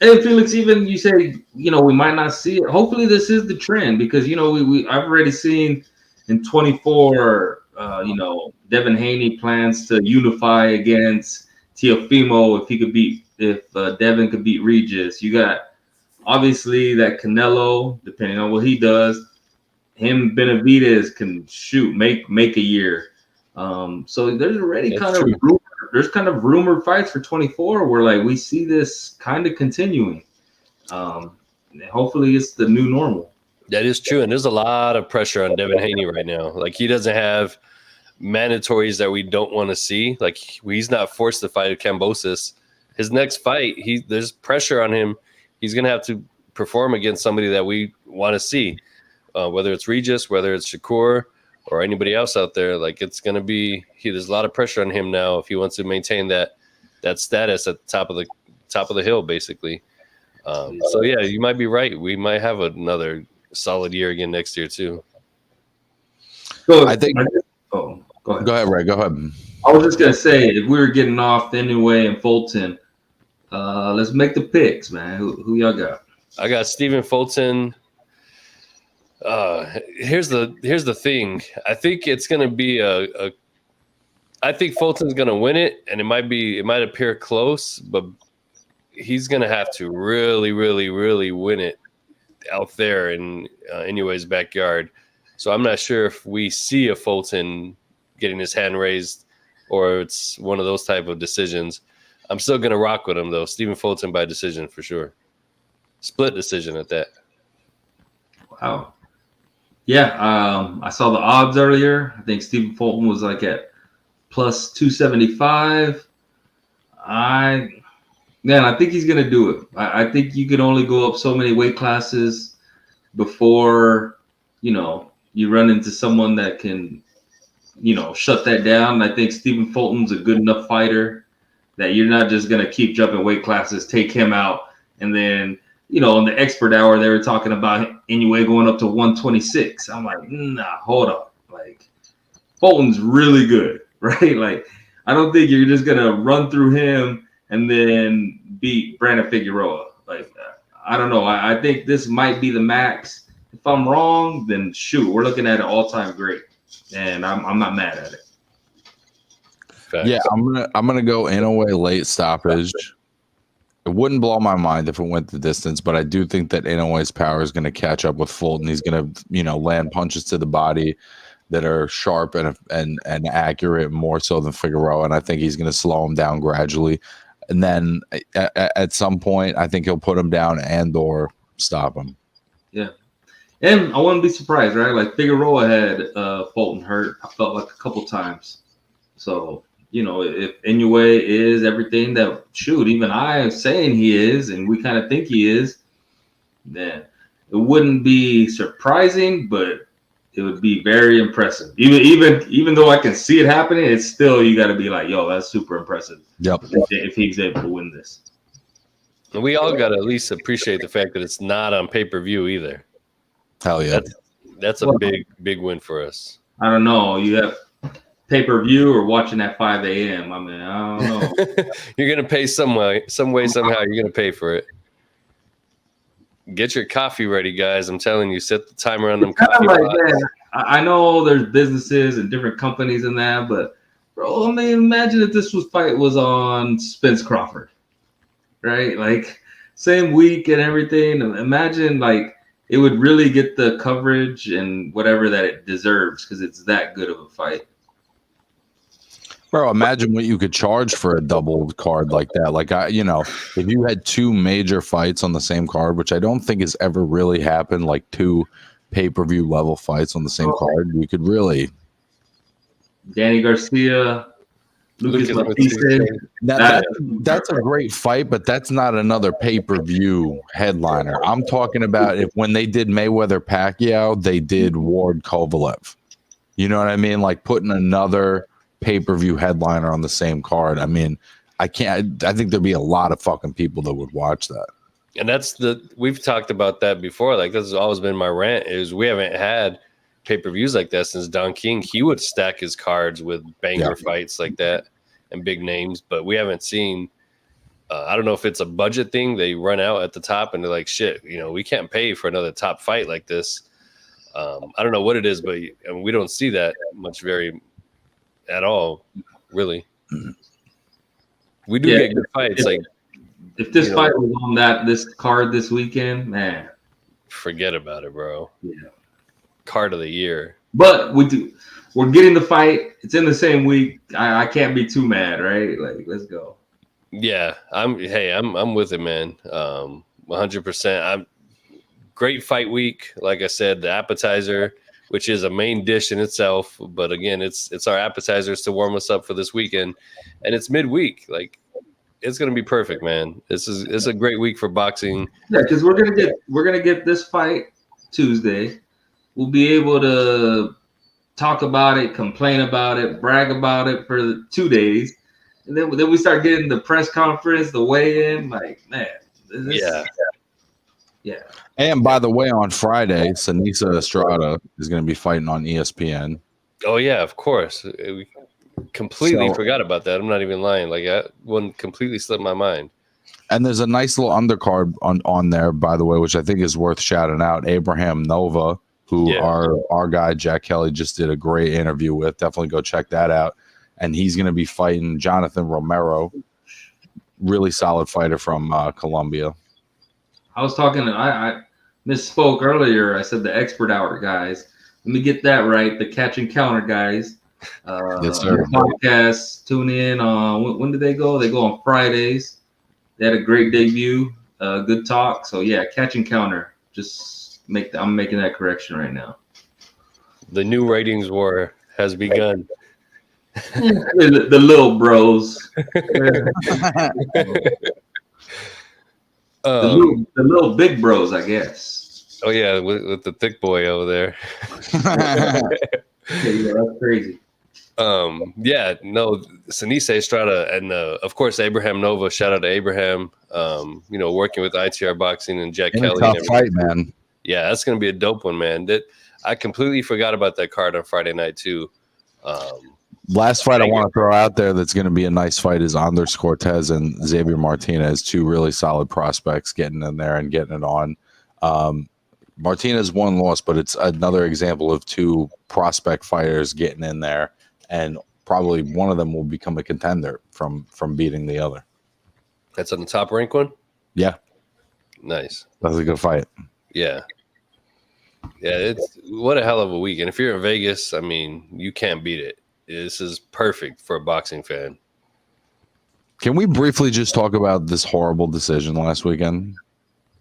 Hey Felix, even you say we might not see it. Hopefully, this is the trend because I've already seen in 24. Devin Haney plans to unify against Teofimo if Devin could beat Regis. You got obviously that Canelo, depending on what he does, him Benavidez can make a year. So there's already kind of rumor there's kind of rumored fights for 24 where like we see this kind of continuing. Hopefully it's the new normal. That is true, and there's a lot of pressure on Devin Haney right now. Like he doesn't have mandatories that we don't want to see. Like he's not forced to fight Kambosos. His next fight, there's pressure on him. He's gonna have to perform against somebody that we want to see, whether it's Regis, whether it's Shakur, or anybody else out there. Like it's gonna be there's a lot of pressure on him now if he wants to maintain that status at the top of the hill, basically. So yeah, you might be right. We might have another solid year again next year too. So I think. Go ahead. Go ahead, Ray. Go ahead. I was just gonna say, if we were getting off Inoue and Fulton, let's make the picks, man. Who y'all got? I got Stephen Fulton. Here's the thing. I think it's gonna be I think Fulton's gonna win it, and it might appear close, but he's gonna have to really, really, really win it out there in Inoue's backyard. So I'm not sure if we see a Fulton getting his hand raised, or it's one of those type of decisions. I'm still gonna rock with him though. Stephen Fulton by decision for sure. Split decision at that. Wow. Yeah, I saw the odds earlier. I think Stephen Fulton was like at plus 275. I think he's gonna do it. I think you can only go up so many weight classes before you run into someone that can shut that down. I think Stephen Fulton's a good enough fighter that you're not just gonna keep jumping weight classes, take him out, and then in the expert hour they were talking about Inoue going up to 126. I'm like, nah, hold up. Like Fulton's really good, right? Like I don't think you're just gonna run through him and then beat Brandon Figueroa. Like, I don't know. I think this might be the max. If I'm wrong, then shoot, we're looking at an all-time great, and I'm not mad at it. Facts. Yeah, I'm gonna go Inoue late stoppage. It wouldn't blow my mind if it went the distance, but I do think that Inoue's power is going to catch up with Fulton. He's going to land punches to the body that are sharp and accurate more so than Figueroa, and I think he's going to slow him down gradually. And then at some point, I think he'll put him down and/or stop him. Yeah, and I wouldn't be surprised, right? Like Figueroa had Fulton hurt. I felt like a couple times. So if Inoue is everything that even I am saying he is, and we kind of think he is, then it wouldn't be surprising, but it would be very impressive. Even though I can see it happening, it's still you got to be like, yo, that's super impressive. Yep. If he's able to win this. And we all got to at least appreciate the fact that it's not on pay-per-view either. Hell yeah. That's a big win for us. I don't know. You have pay-per-view or watching at 5 a.m. I mean, I don't know. You're going to pay some way, somehow you're going to pay for it. Get your coffee ready, guys. I'm telling you, set the timer on them coffee pots. I know there's businesses and different companies in that, but bro, I mean, imagine if this fight was on Spence Crawford, right? Like same week and everything. Imagine like it would really get the coverage and whatever that it deserves because it's that good of a fight. Bro, imagine what you could charge for a double card like that. Like if you had two major fights on the same card, which I don't think has ever really happened, like two pay-per-view level fights on the same card, you could really. Danny Garcia, Lucas Batista. That's a great fight, but that's not another pay-per-view headliner. I'm talking about when they did Mayweather Pacquiao, they did Ward Kovalev. You know what I mean? Like putting another pay-per-view headliner on the same card. I mean, I think there'd be a lot of fucking people that would watch that. And we've talked about that before. Like this has always been my rant is we haven't had pay-per-views like that since Don King. He would stack his cards with banger fights like that and big names, but we haven't seen I don't know if it's a budget thing. They run out at the top and they're like, shit, we can't pay for another top fight like this. I don't know what it is, but we don't see that much at all, really. We do get good fights. If this fight was on this card this weekend, man, forget about it, bro. Yeah, card of the year. But we do. we're getting the fight. It's in the same week. I can't be too mad, right? Like, let's go. Yeah, I'm with it, man. 100%. I'm great fight week. Like I said, the appetizer, which is a main dish in itself, but again, it's our appetizers to warm us up for this weekend, and it's midweek. Like, it's gonna be perfect, man. It's a great week for boxing. Yeah, because we're gonna get this fight Tuesday. We'll be able to talk about it, complain about it, brag about it for 2 days. And then we start getting the press conference, the weigh-in. Like, man, yeah. And by the way, on Friday, Sanisa Estrada is going to be fighting on ESPN. Oh yeah, of course. We completely forgot about that. I'm not even lying. Like, that one completely slipped my mind. And there's a nice little undercard on there, by the way, which I think is worth shouting out. Abraham Nova, who our guy Jack Kelly just did a great interview with. Definitely go check that out. And he's going to be fighting Jonathan Romero, really solid fighter from Colombia. I was talking, I misspoke earlier. I said the expert hour guys. Let me get that right. The catch and counter guys. Yes, sir. Podcast. Tune in on when do they go? They go on Fridays. They had a great debut. Good talk. So yeah, catch and counter. I'm making that correction right now. The new ratings war has begun. The little bros. The little big bros, I guess. Oh yeah, with the thick boy over there. Yeah, that's crazy. Sanisa Estrada and of course Abraham Nova. Shout out to Abraham. Working with ITR Boxing and Jack Kelly. Tough fight, man. Yeah, that's gonna be a dope one, man. I completely forgot about that card on Friday night too. Last fight I want to throw out there that's going to be a nice fight is Anders Cortez and Xavier Martinez, two really solid prospects getting in there and getting it on. Martinez one loss, but it's another example of two prospect fighters getting in there, and probably one of them will become a contender from beating the other. That's on the top rank one? Yeah. Nice. That's a good fight. Yeah. Yeah, it's what a hell of a week. And if you're in Vegas, I mean, you can't beat it. This is perfect for a boxing fan. Can we briefly just talk about this horrible decision last weekend?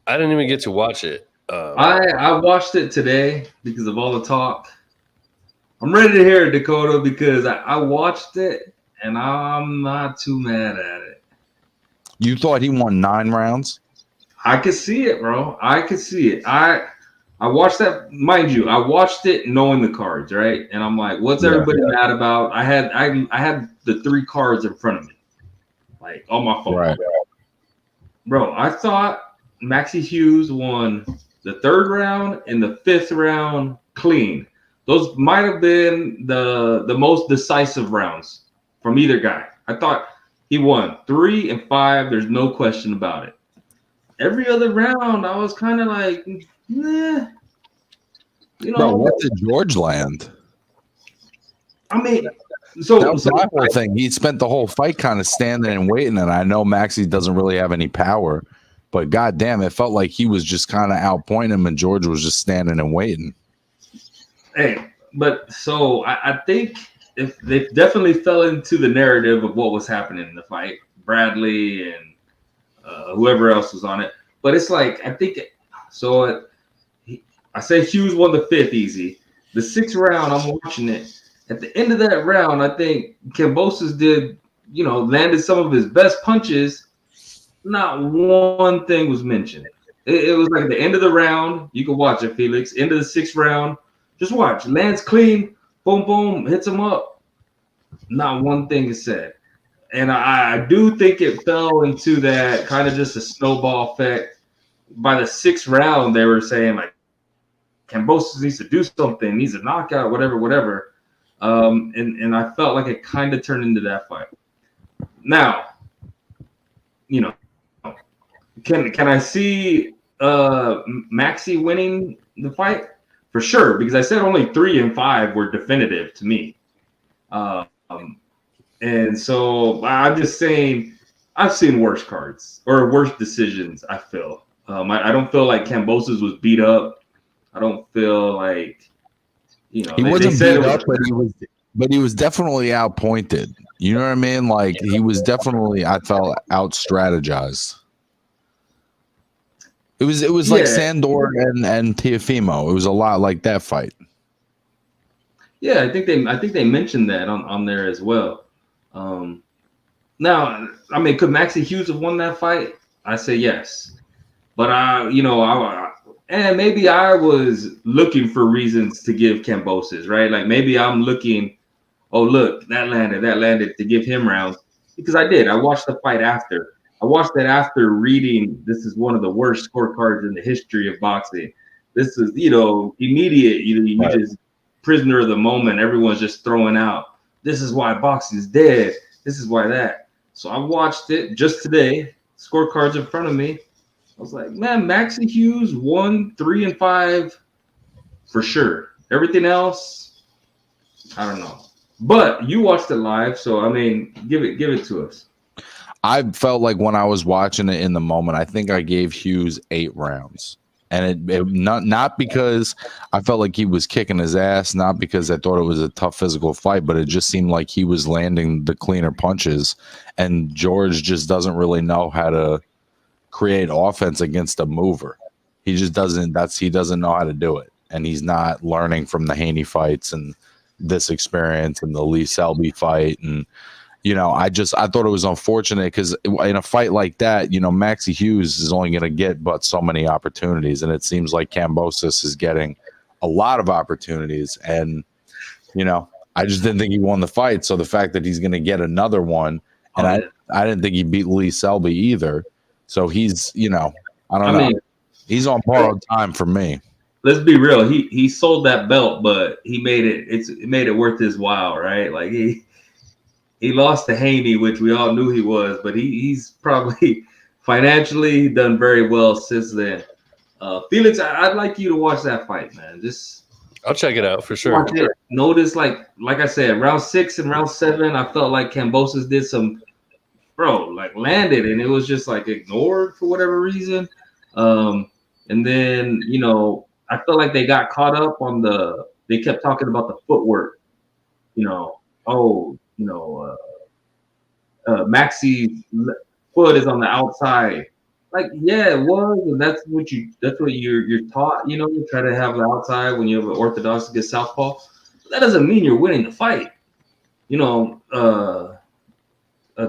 I didn't even get to watch it. I watched it today because of all the talk. I'm ready to hear it, Dakota, because I watched it and I'm not too mad at it. You thought he won 9 rounds? I could see it, bro. I could see it. I watched that, mind you. I watched it knowing the cards, right? And I'm like, what's everybody mad about? I had the 3 cards in front of me, like on my phone. Right. Bro, I thought Maxie Hughes won the 3rd round and the 5th round clean. Those might have been the most decisive rounds from either guy. I thought he won 3 and 5. There's no question about it. Every other round, I was kind of like, nah. Bro, what did George land? I mean, so that was my whole thing. He spent the whole fight kind of standing and waiting, and I know Maxie doesn't really have any power, but goddamn, it felt like he was just kind of outpointing him, and George was just standing and waiting. Hey, but so I think if they definitely fell into the narrative of what was happening in the fight, Bradley and whoever else was on it. But it's like, I think so. I say Hughes won the 5th easy. The 6th round, I'm watching it. At the end of that round, I think Kambosos landed some of his best punches. Not one thing was mentioned. It was like the end of the round. You can watch it, Felix. End of the 6th round. Just watch. Lands clean. Boom, boom. Hits him up. Not one thing is said. And I do think it fell into that kind of just a snowball effect. By the 6th round, they were saying, like, Kambosos needs to do something, needs a knockout, whatever. And I felt like it kind of turned into that fight. Now, can I see Maxie winning the fight? For sure, because I said only 3 and 5 were definitive to me. And so I'm just saying I've seen worse cards or worse decisions, I feel. I don't feel like Kambosos was beat up. I don't feel like You know, He they wasn't said beat it up, was, but he was definitely outpointed. You know what I mean? Like he was definitely, I felt, out strategized. It was like yeah, Sandor and Teofimo. It was a lot like that fight. yeah. I think they mentioned that on there as well. Now, I mean, could Maxie Hughes have won that fight? I say yes, but and maybe I was looking for reasons to give Cambosis, right? Like maybe I'm looking, oh look, that landed to give him rounds because I did. I watched the fight after. I watched that after reading. This is one of the worst scorecards in the history of boxing. This is immediate. You Right. just prisoner of the moment. Everyone's just throwing out. This is why boxing's dead. This is why that. So I watched it just today. Scorecards in front of me. I was like, man, Maxie Hughes won 3 and 5 for sure. Everything else, I don't know. But you watched it live, so I mean, give it to us. I felt like when I was watching it in the moment, I think I gave Hughes 8 rounds. And it not because I felt like he was kicking his ass, not because I thought it was a tough physical fight, but it just seemed like he was landing the cleaner punches. And George just doesn't really know how to create offense against a mover. He just doesn't. He doesn't know how to do it, and he's not learning from the Haney fights and this experience and the Lee Selby fight. And I thought it was unfortunate because in a fight like that, Maxie Hughes is only going to get but so many opportunities, and it seems like Kambosos is getting a lot of opportunities. And I just didn't think he won the fight. So the fact that he's going to get another one, and I didn't think he beat Lee Selby either. So he's, I don't know. He's on borrowed time for me. Let's be real. He sold that belt, but he made it worth his while, right? Like he lost to Haney, which we all knew he was, but he's probably financially done very well since then. Felix, I'd like you to watch that fight, man. I'll check it out for sure. Watch it. Notice, like I said, round 6 and round 7, I felt like Kambosos did some landed, and it was just like ignored for whatever reason. And then I felt like they got caught up on they kept talking about the footwork. Maxie's foot is on the outside. Like, yeah, it was, and that's what you're taught. You try to have the outside when you have an orthodox against southpaw. But that doesn't mean you're winning the fight.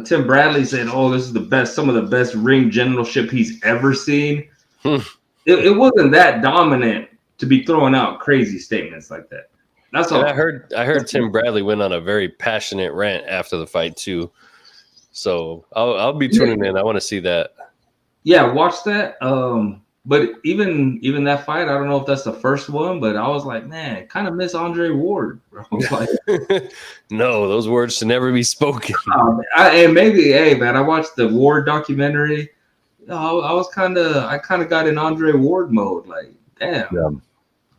Tim Bradley said, "Oh, this is some of the best ring generalship he's ever seen." It wasn't that dominant to be throwing out crazy statements like that. That's all. And I heard Tim Bradley went on a very passionate rant after the fight too. So I'll be tuning in. I want to see that. Yeah, watch that. But even that fight, I don't know if that's the first one, but I was like, man, kind of miss Andre Ward, bro. Like, no, those words should never be spoken. And maybe, hey, man, I watched the Ward documentary. I kind of got in Andre Ward mode. Like, damn, yeah.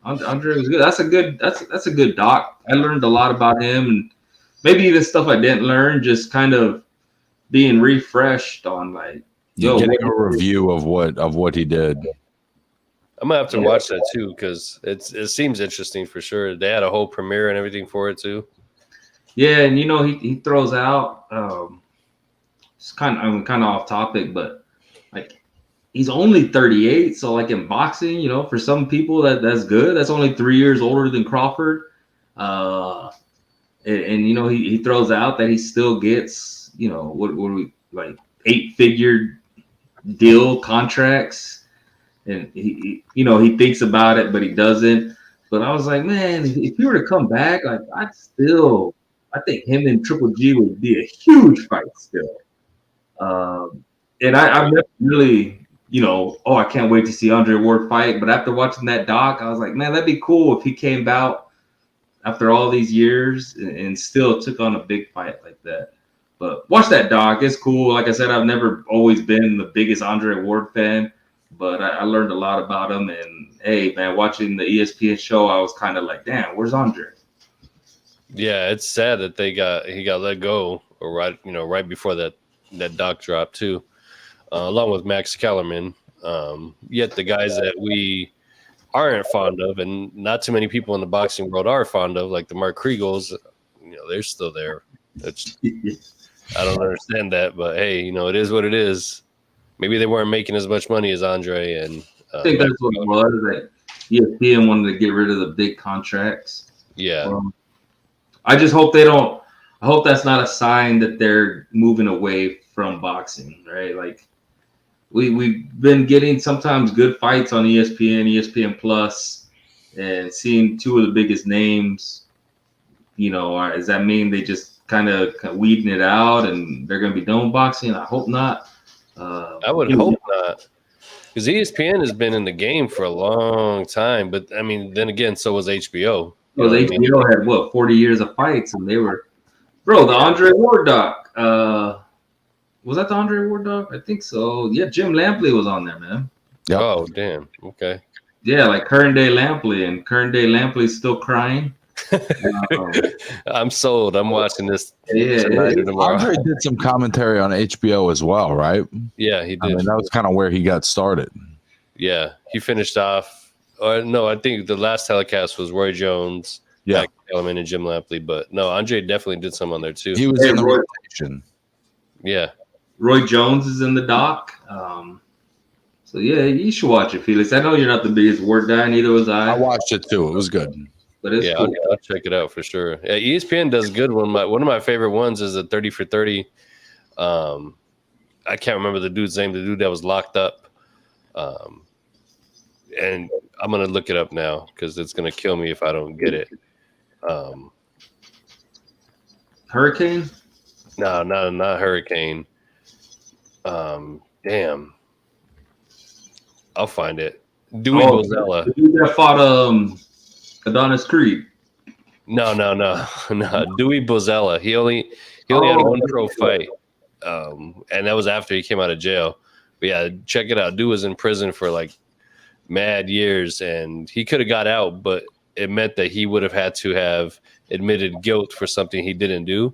Andre was good. That's a good doc. I learned a lot about him, and maybe even stuff I didn't learn, just kind of being refreshed on like. Getting a review of what he did. I'm gonna have to watch that too because it seems interesting for sure. They had a whole premiere and everything for it too. Yeah, and he throws out. It's kind of off topic, but like he's only 38, so like in boxing, for some people that's good. That's only 3 years older than Crawford. And he throws out that he still gets what are we like 8-figure deal contracts, and he thinks about it, but he doesn't. But I was like, man, if he were to come back, like I think him and Triple G would be a huge fight still. And I've never really, I can't wait to see Andre Ward fight. But after watching that doc, I was like, man, that'd be cool if he came out after all these years and still took on a big fight like that. But watch that doc. It's cool. Like I said, I've never always been the biggest Andre Ward fan, but I learned a lot about him. And hey, man, watching the ESPN show, I was kind of like, damn, where's Andre? Yeah, it's sad that he got let go right before that doc drop too, along with Max Kellerman. Yet the guys that we aren't fond of, and not too many people in the boxing world are fond of, like the Mark Kriegels. They're still there. I don't understand that, but hey, it is what it is. Maybe they weren't making as much money as Andre and. I think that's what it was. That ESPN wanted to get rid of the big contracts. Yeah. I just hope they don't. I hope that's not a sign that they're moving away from boxing, right? Like we've been getting sometimes good fights on ESPN, ESPN Plus, and seeing two of the biggest names. Does that mean they just kind of weeding it out and they're going to be done with boxing? I hope not. I would hope not. Because ESPN has been in the game for a long time, but I mean, then again, so was HBO. HBO had 40 years of fights, and they were, the Andre Ward doc. Was that the Andre Ward doc? I think so. Yeah, Jim Lampley was on there, man. Yep. Oh, damn. Okay. Yeah, like current day Lampley, and current day Lampley's still crying. I'm sold. I'm watching this tonight or tomorrow. Andre did some commentary on HBO as well, right? Yeah, he did. I mean, that was kind of where he got started. Yeah, he finished off. No, I think the last telecast was Roy Jones, Mac Kellerman, and Jim Lampley. But no, Andre definitely did some on there too. He was in the rotation. Yeah, Roy Jones is in the doc. So yeah, you should watch it, Felix. I know you're not the biggest Ward guy, neither was I. I watched it too. It was good. But it's cool. I'll check it out for sure. Yeah, ESPN does good one. One of my favorite ones is a 30 for 30. I can't remember the dude's name. The dude that was locked up. And I'm gonna look it up now because it's gonna kill me if I don't get it. Hurricane? No, not Hurricane. Damn. I'll find it. Dewey Bozella. The dude that fought Adonis Creed. No. Dewey Bozella. He only had one pro fight. And that was after he came out of jail. But yeah, check it out. Dude was in prison for like mad years, and he could have got out, but it meant that he would have had to have admitted guilt for something he didn't do.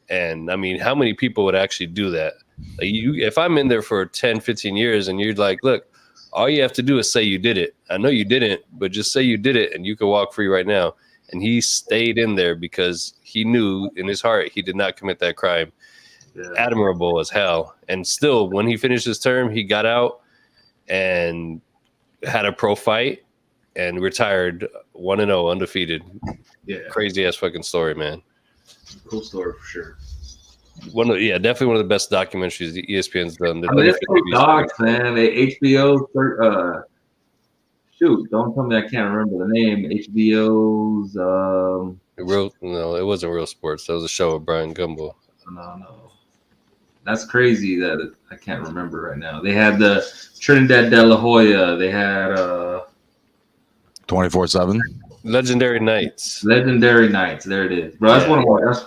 And I mean, how many people would actually do that? Like if I'm in there for 10, 15 years and you're like, look, all you have to do is say you did it. I know you didn't, but just say you did it and you can walk free right now. And he stayed in there because he knew in his heart he did not commit that crime. Yeah. Admirable as hell. And still, when he finished his term, he got out and had a pro fight and retired 1-0 undefeated. Yeah. Crazy ass fucking story, man. Cool story for sure. Definitely one of the best documentaries the ESPN's done. It's docs, man. HBO. Shoot, don't tell me I can't remember the name. HBO's. No, it wasn't Real Sports. That was a show with Brian Gumbel. No. That's crazy that I can't remember right now. They had the Trinidad De La Hoya. They had 24/7. Legendary Nights. Legendary Nights. There it is, bro. That's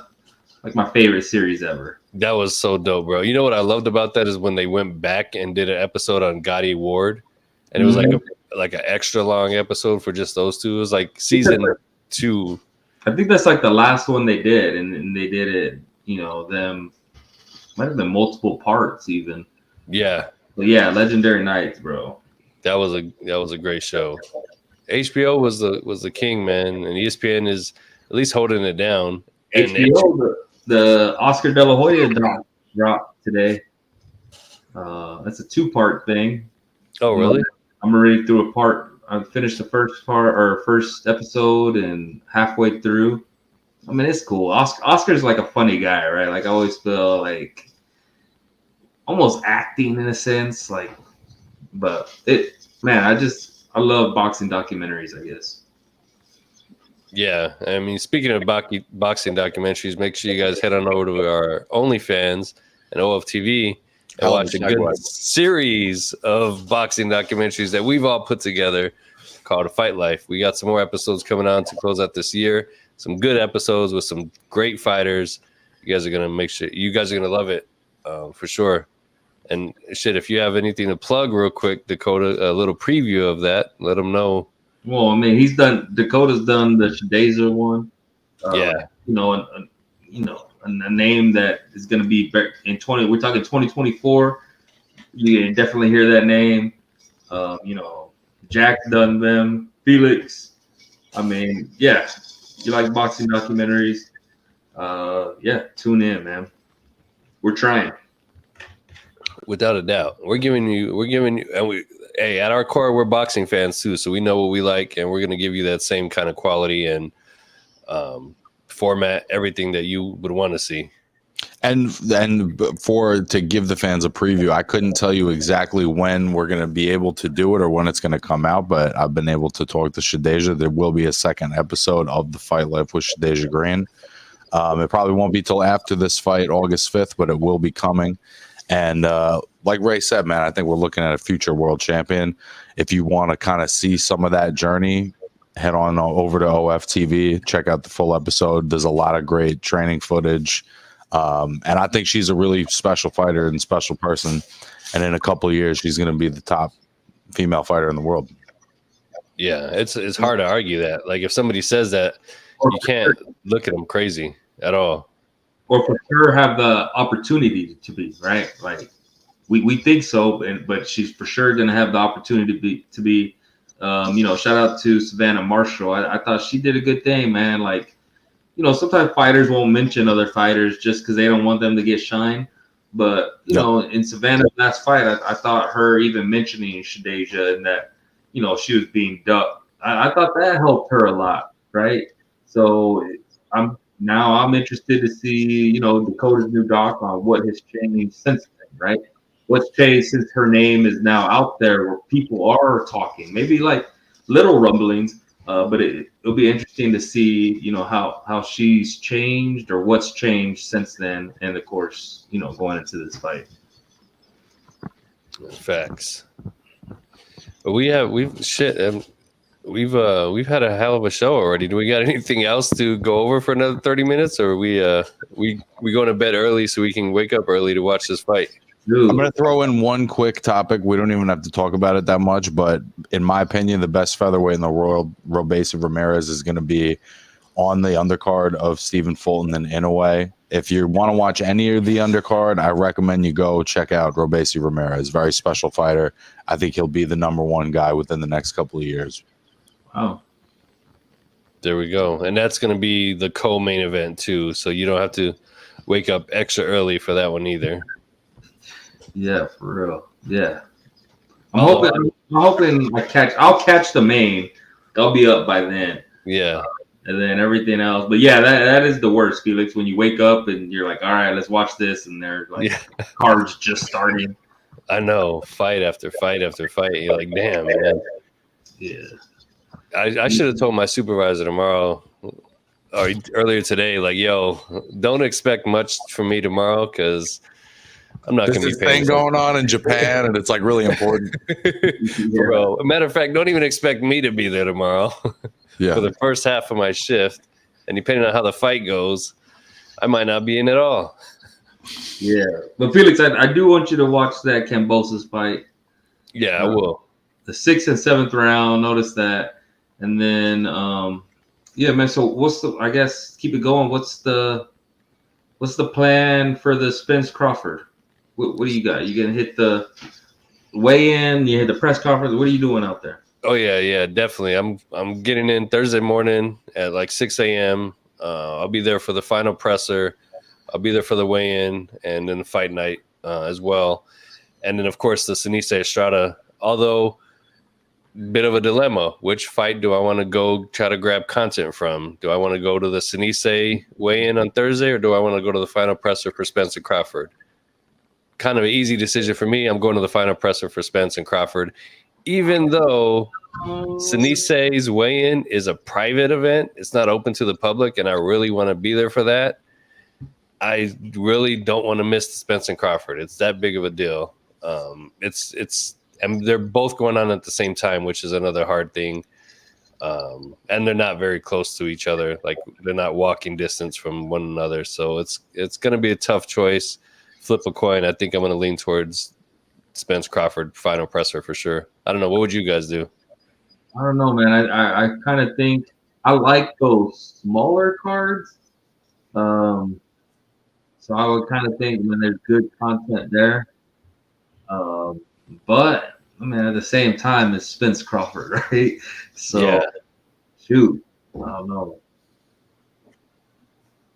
like my favorite series ever. That was so dope, bro. You know what I loved about that is when they went back and did an episode on Gotti Ward, and it was like an extra long episode for just those two. It was like season 2. I think that's like the last one they did, and they did it. Them might have been multiple parts even. Yeah. But yeah, Legendary Nights, bro. That was a great show. HBO was the king, man, and ESPN is at least holding it down. HBO, the Oscar De La Hoya dropped today. That's a 2-part thing. Oh, really? I'm already through a part. I finished the first episode and halfway through. I mean, it's cool. Oscar's like a funny guy, right? Like I always feel like almost acting in a sense, like. But I love boxing documentaries, I guess. Yeah, I mean, speaking of boxing documentaries, make sure you guys head on over to our OnlyFans and OFTV and watch a good series of boxing documentaries that we've all put together called Fight Life. We got some more episodes coming on to close out this year. Some good episodes with some great fighters. You guys are gonna love it for sure. And shit, if you have anything to plug real quick, Dakota, a little preview of that, let them know. Well, I mean, Dakota's done the Shadezer one. A name that is going to be in we're talking 2024. You can definitely hear that name. Jack's done them. Felix. I mean, yeah, you like boxing documentaries? Yeah, tune in, man. We're trying. Without a doubt. We're giving you, and hey, at our core, we're boxing fans too, so we know what we like, and we're going to give you that same kind of quality and format, everything that you would want to see. And to give the fans a preview, I couldn't tell you exactly when we're going to be able to do it or when it's going to come out, but I've been able to talk to Shadeja. There will be a second episode of The Fight Life with Shadeja Green. It probably won't be till after this fight, August 5th, but it will be coming. And like Ray said, man, I think we're looking at a future world champion. If you want to kind of see some of that journey, head on over to OFTV, check out the full episode. There's a lot of great training footage. And I think she's a really special fighter and special person. And in a couple of years, she's going to be the top female fighter in the world. Yeah, it's hard to argue that. Like, if somebody says that, you can't look at them crazy at all. Or for sure have the opportunity to be, right? Like we think so, but she's for sure going to have the opportunity to be. Shout out to Savannah Marshall. I thought she did a good thing, man. Like, sometimes fighters won't mention other fighters just because they don't want them to get shine. But, in Savannah's last fight, I thought her even mentioning Shadeja and that, she was being ducked. I thought that helped her a lot, right? So I'm interested to see, Dakota's new doc on what has changed since then, right? What's changed since her name is now out there where people are talking, maybe like little rumblings, but it'll be interesting to see, how she's changed or what's changed since then. And of course, going into this fight. Facts. But we've had a hell of a show already. Do we got anything else to go over for another 30 minutes, or we going to bed early so we can wake up early to watch this fight? I'm going to throw in one quick topic. We don't even have to talk about it that much, but in my opinion, the best featherweight in the world, Robeisy Ramirez, is going to be on the undercard of Stephen Fulton and Inoue. If you want to watch any of the undercard, I recommend you go check out Robeisy Ramirez. Very special fighter. I think he'll be the number one guy within the next couple of years. Wow. There we go. And that's going to be the co-main event too, so you don't have to wake up extra early for that one either. Yeah, for real. Yeah. I'm hoping I'll catch the main. I'll be up by then. Yeah. And then everything else. But yeah, that is the worst, Felix, when you wake up and you're like, all right, let's watch this, and they're like cards just starting. I know. Fight after fight after fight. You're like, damn, man. Yeah. I should have told my supervisor tomorrow or earlier today, like, yo, don't expect much from me tomorrow because I'm not going to be paying. There's this thing going on in Japan, and it's like really important. Bro, a matter of fact, don't even expect me to be there tomorrow for the first half of my shift. And depending on how the fight goes, I might not be in at all. Yeah. But Felix, I do want you to watch that Kambosos fight. Yeah, I will. The 6th and 7th round, notice that. And then, man. So I guess keep it going. What's the plan for the Spence Crawford? What do you got? You gonna hit the weigh-in? You hit the press conference? What are you doing out there? Oh yeah, definitely. I'm getting in Thursday morning at like 6 a.m. I'll be there for the final presser. I'll be there for the weigh-in and then the fight night as well. And then of course the Sinise Estrada. Although, bit of a dilemma. Which fight do I want to go try to grab content from? Do I want to go to the Sinise weigh-in on Thursday, or do I want to go to the final presser for Spence and Crawford? Kind of an easy decision for me. I'm going to the final presser for Spence and Crawford, even though Sinise's weigh-in is a private event. It's not open to the public, and I really want to be there for that. I really don't want to miss the Spence and Crawford. It's that big of a deal. And they're both going on at the same time, which is another hard thing. And they're not very close to each other. Like, they're not walking distance from one another. So it's going to be a tough choice. Flip a coin. I think I'm going to lean towards Spence Crawford final presser for sure. I don't know. What would you guys do? I don't know, man. I kind of think I like those smaller cards. So I would kind of think when there's good content there. But I mean, at the same time, it's Spence Crawford, right? So, Yeah. shoot, I don't know.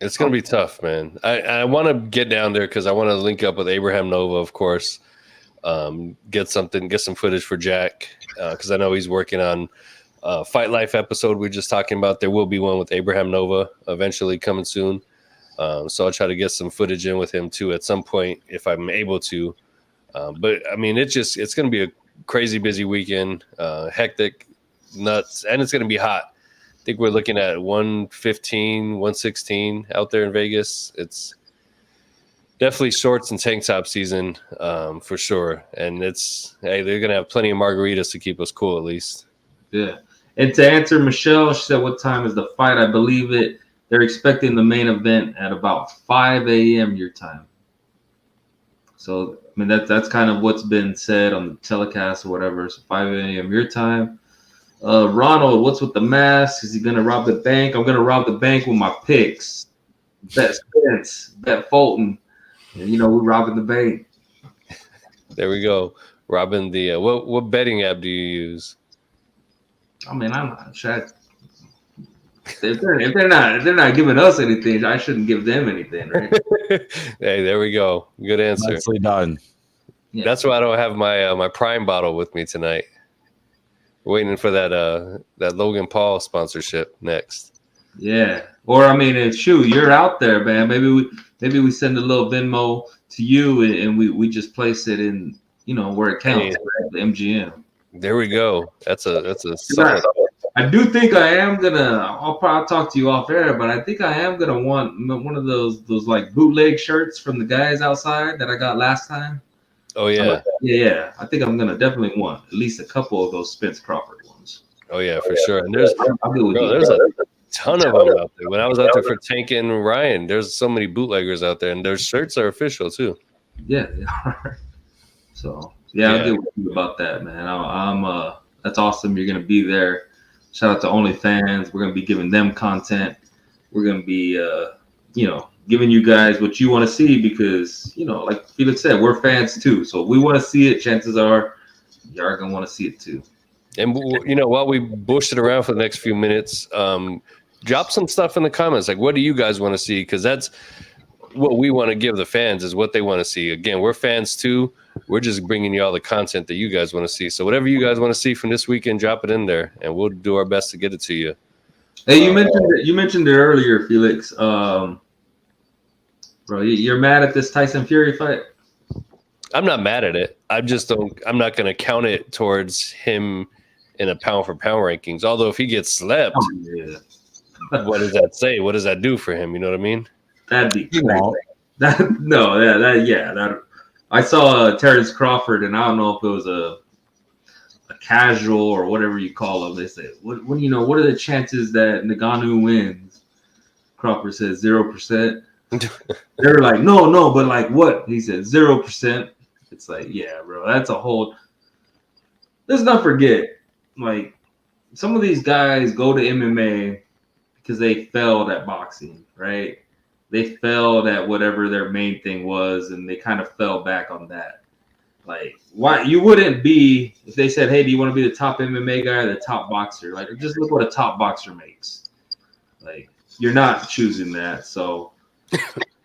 It's going to be tough, man. I want to get down there because I want to link up with Abraham Nova, of course. Get some footage for Jack because I know he's working on Fight Life episode we were just talking about. There will be one with Abraham Nova eventually coming soon. So I'll try to get some footage in with him too at some point if I'm able to. But I mean, it's going to be a crazy busy weekend, hectic, nuts, and it's going to be hot. I think we're looking at 115, 116 out there in Vegas. It's definitely shorts and tank top season for sure. And they're going to have plenty of margaritas to keep us cool at least. Yeah. And to answer Michelle, she said, what time is the fight? I believe they're expecting the main event at about 5 a.m. your time. So, I mean, that's kind of what's been said on the telecast or whatever. So 5 a.m. your time. Ronald, what's with the mask? Is he going to rob the bank? I'm going to rob the bank with my picks. Bet Spence, bet Fulton. And, we're robbing the bank. There we go. Robbing the what betting app do you use? I mean, I'm not sure. If they're not giving us anything, I shouldn't give them anything, right? Hey, there we go. Good answer. Nicely done. Yeah. That's why I don't have my Prime bottle with me tonight. Waiting for that Logan Paul sponsorship next. Yeah. Or I mean, you're out there, man. Maybe we send a little Venmo to you and we just place it in, where it counts, right? The MGM. There we go. That's a solid. I do think I am gonna. I'll probably talk to you off air, but I think I am gonna want one of those like bootleg shirts from the guys outside that I got last time. Oh yeah. Yeah. I think I'm gonna definitely want at least a couple of those Spence Crawford ones. Oh yeah, for sure. And there's a ton of them out there. When I was out there for Tank and Ryan, there's so many bootleggers out there, and their shirts are official too. Yeah, they are. So I'll get with you about that, man. I'm that's awesome. You're gonna be there. Shout out to OnlyFans. We're gonna be giving them content. We're gonna be giving you guys what you want to see because like Felix said, we're fans too. So if we want to see it, chances are you are gonna want to see it too. And while we bush it around for the next few minutes, drop some stuff in the comments. Like, what do you guys want to see? Because that's what we want to give the fans is what they want to see. Again, we're fans too. We're just bringing you all the content that you guys want to see. So whatever you guys want to see from this weekend, drop it in there, and we'll do our best to get it to you. Hey, you mentioned it earlier, Felix. Bro, you're mad at this Tyson Fury fight? I'm not mad at it. I'm not going to count it towards him in a pound for pound rankings. Although if he gets slept, what does that say? What does that do for him? You know what I mean? That'd be crazy. I saw Terence Crawford, and I don't know if it was a casual or whatever you call them. They said, what are the chances that Ngannou wins? Crawford said 0%. They're like, no, but like what? He said 0%. It's like, yeah, bro, that's a whole. Let's not forget, like, some of these guys go to MMA because they failed at boxing, right? They failed at whatever their main thing was, and they kind of fell back on that. Like, why you wouldn't be if they said, "Hey, do you want to be the top MMA guy or the top boxer?" Like, just look what a top boxer makes. Like, you're not choosing that. So,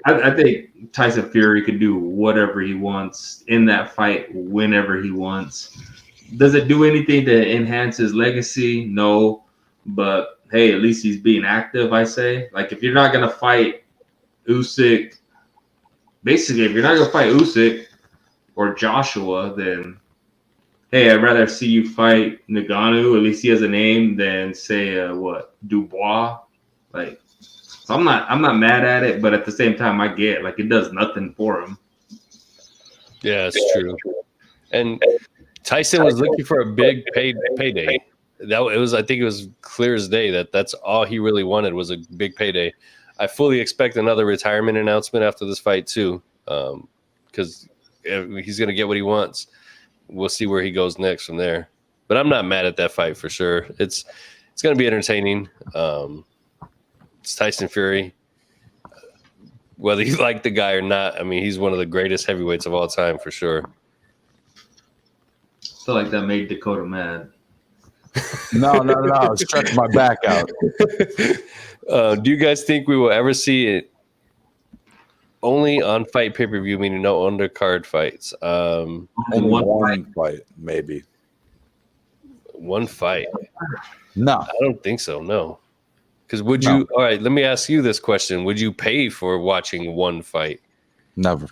I think Tyson Fury could do whatever he wants in that fight whenever he wants. Does it do anything to enhance his legacy? No, but hey, at least he's being active. I say, like, if you're not gonna fight Usyk, basically, if you're not gonna fight Usyk or Joshua, then hey, I'd rather see you fight Ngannou. At least he has a name than say Dubois. Like, so I'm not mad at it, but at the same time, I get like it does nothing for him. Yeah, it's true. And Tyson was looking for a big payday. I think it was clear as day that that's all he really wanted was a big payday. I fully expect another retirement announcement after this fight too, because he's going to get what he wants. We'll see where he goes next from there. But I'm not mad at that fight for sure. It's going to be entertaining. It's Tyson Fury. Whether you like the guy or not, I mean, he's one of the greatest heavyweights of all time for sure. feel like that made Dakota mad. No. Stretch my back out. Do you guys think we will ever see it only on fight pay-per-view, meaning no undercard fights? Only one fight, maybe. One fight? No. I don't think so, no. Because would you... All right, let me ask you this question. Would you pay for watching one fight? Never.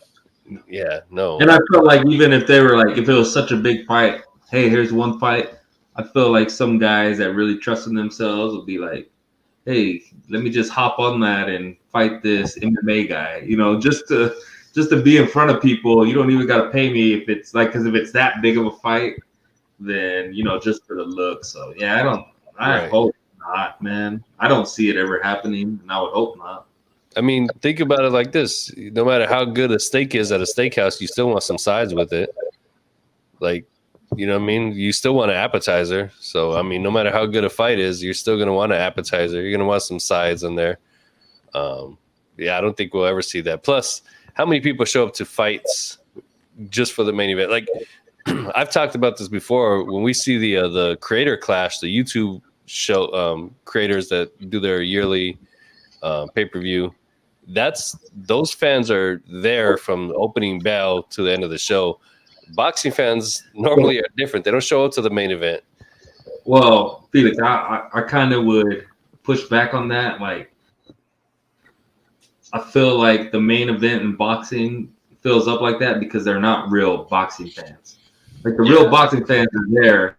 Yeah, no. And I feel like even if they were like, if it was such a big fight, hey, here's one fight, I feel like some guys that really trust in themselves would be like, hey, let me just hop on that and fight this MMA guy, just to be in front of people. You don't even got to pay me if it's like, because if it's that big of a fight, then just for the look. So yeah, I hope not, man. I don't see it ever happening, and I would hope not. I mean, think about it like this: no matter how good a steak is at a steakhouse, you still want some sides with it. Like, you know what I mean? You still want an appetizer. So, I mean, no matter how good a fight is, you're still going to want an appetizer. You're going to want some sides in there. Yeah, I don't think we'll ever see that. Plus, how many people show up to fights just for the main event? Like, I've talked about this before. When we see the creator clash, the YouTube show creators that do their yearly pay-per-view, those fans are there from the opening bell to the end of the show. Boxing fans normally are different. They don't show up to the main event. Well, Felix, I kind of would push back on that. Like, I feel like the main event in boxing fills up like that because they're not real boxing fans. Like, the real boxing fans are there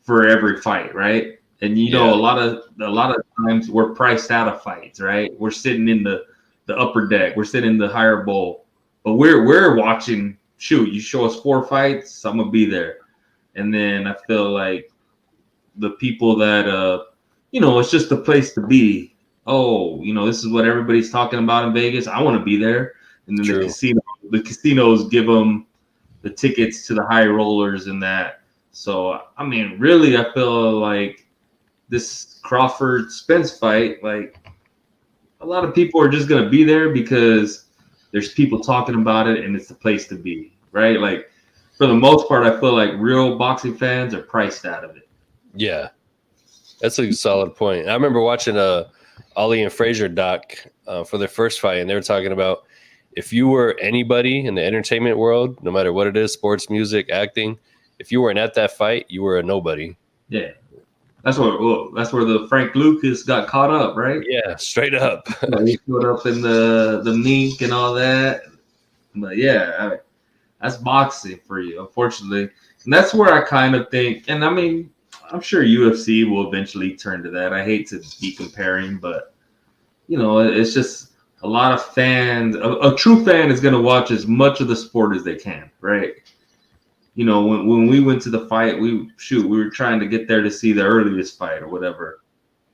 for every fight, right? And a lot of times we're priced out of fights, right? We're sitting in the upper deck, we're sitting in the higher bowl, but we're watching. Shoot, you show us 4 fights, I'm gonna be there. And then I feel like the people that it's just the place to be. Oh, this is what everybody's talking about in Vegas. I want to be there. And then the casinos give them the tickets to the high rollers and that. So I mean, really, I feel like this Crawford Spence fight, like, a lot of people are just gonna be there because there's people talking about it and it's the place to be, right? Like, for the most part, I feel like real boxing fans are priced out of it. Yeah, that's a solid point. I remember watching a Ali and Frazier doc for their first fight, and they were talking about if you were anybody in the entertainment world, no matter what it is, sports, music, acting, if you weren't at that fight, you were a nobody. Yeah. That's where the Frank Lucas got caught up, right? Yeah, straight up. He showed up in the mink and all that. But yeah, that's boxing for you, unfortunately. And that's where I kind of think, and I mean, I'm sure UFC will eventually turn to that. I hate to be comparing, but it's just a lot of fans. A true fan is going to watch as much of the sport as they can, right? When we went to the fight, we were trying to get there to see the earliest fight or whatever.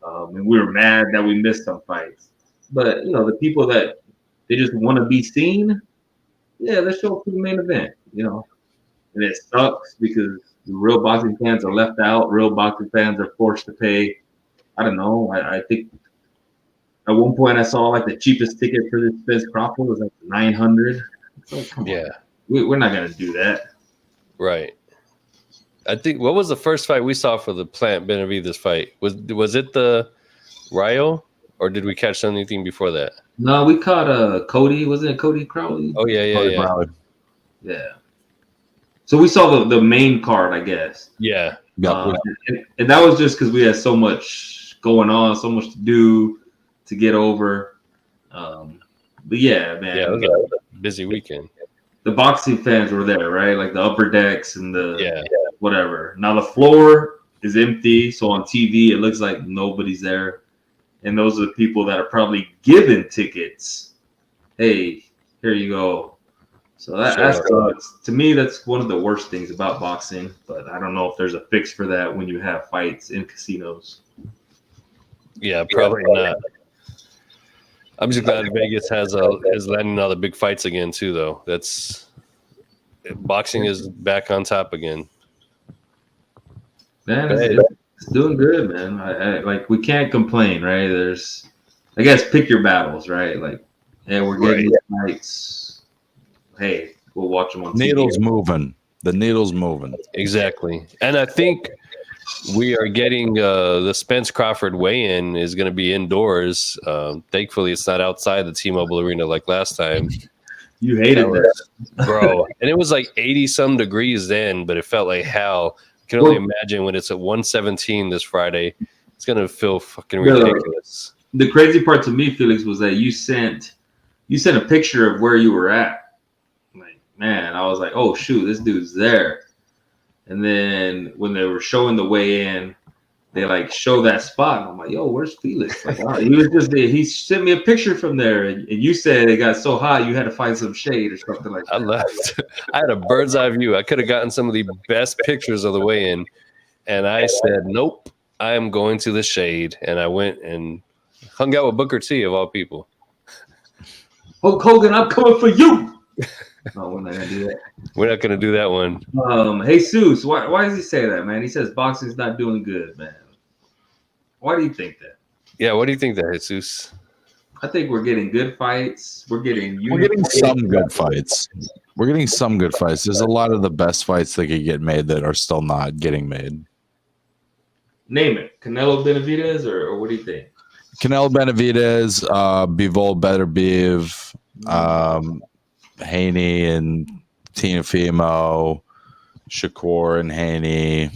And we were mad that we missed some fights. But, the people that they just want to be seen, yeah, let's show up to the main event, And it sucks because the real boxing fans are left out. Real boxing fans are forced to pay. I don't know. I think at one point I saw like the cheapest ticket for this Spence Crawford was like $900. So come on. We're not going to do that. Right. I think, what was the first fight we saw for the Plant Benavidez fight? Was it the Rio, or did we catch anything before that? No, we caught Cody. Wasn't it Cody Crowley? Oh, yeah. Crowley. Yeah. So we saw the main card, I guess. Yeah. And that was just because we had so much going on, so much to do to get over. But yeah, man. Yeah, it was a busy weekend. The boxing fans were there, right? Like the upper decks and the whatever. Now the floor is empty, so on TV it looks like nobody's there. And those are the people that are probably given tickets. Hey, here you go. So that sucks. To me, that's one of the worst things about boxing. But I don't know if there's a fix for that when you have fights in casinos. Yeah, probably not. I'm just glad Vegas is landing all the big fights again too, though. Boxing is back on top again. Man, it's doing good, man. I we can't complain, right? There's, I guess, pick your battles, right? Like, hey, we're getting these fights. Hey, we'll watch them on Needles TV. moving. The needle's moving. Exactly. And I think we are getting the Spence Crawford weigh-in is going to be indoors. Thankfully, it's not outside the T-Mobile Arena like last time. You hated that. Bro. And it was like 80-some degrees then, but it felt like hell. I can only imagine when it's at 117 this Friday. It's going to feel fucking ridiculous. The crazy part to me, Felix, was that you sent a picture of where you were at. Like, man, I was like, oh, shoot, this dude's there. And then when they were showing the way in, they like show that spot. And I'm like, yo, where's Felix? Like, oh, he was just there. He sent me a picture from there. And you said it got so hot you had to find some shade or something like that. I left. I had a bird's eye view. I could have gotten some of the best pictures of the way in. And I said, nope, I am going to the shade. And I went and hung out with Booker T, of all people. Hulk Hogan, I'm coming for you. No, we're not gonna do that. We're not gonna do that one. Jesus, why does he say that, man? He says boxing's not doing good, man. Why do you think that? Yeah, what do you think that, Jesus? I think we're getting good fights. We're getting some good fights. We're getting some good fights. There's a lot of the best fights that could get made that are still not getting made. Name it. Canelo Benavidez, or what do you think? Canelo Benavidez, Bivol Beterbiev, Haney and Teofimo, Shakur and Haney.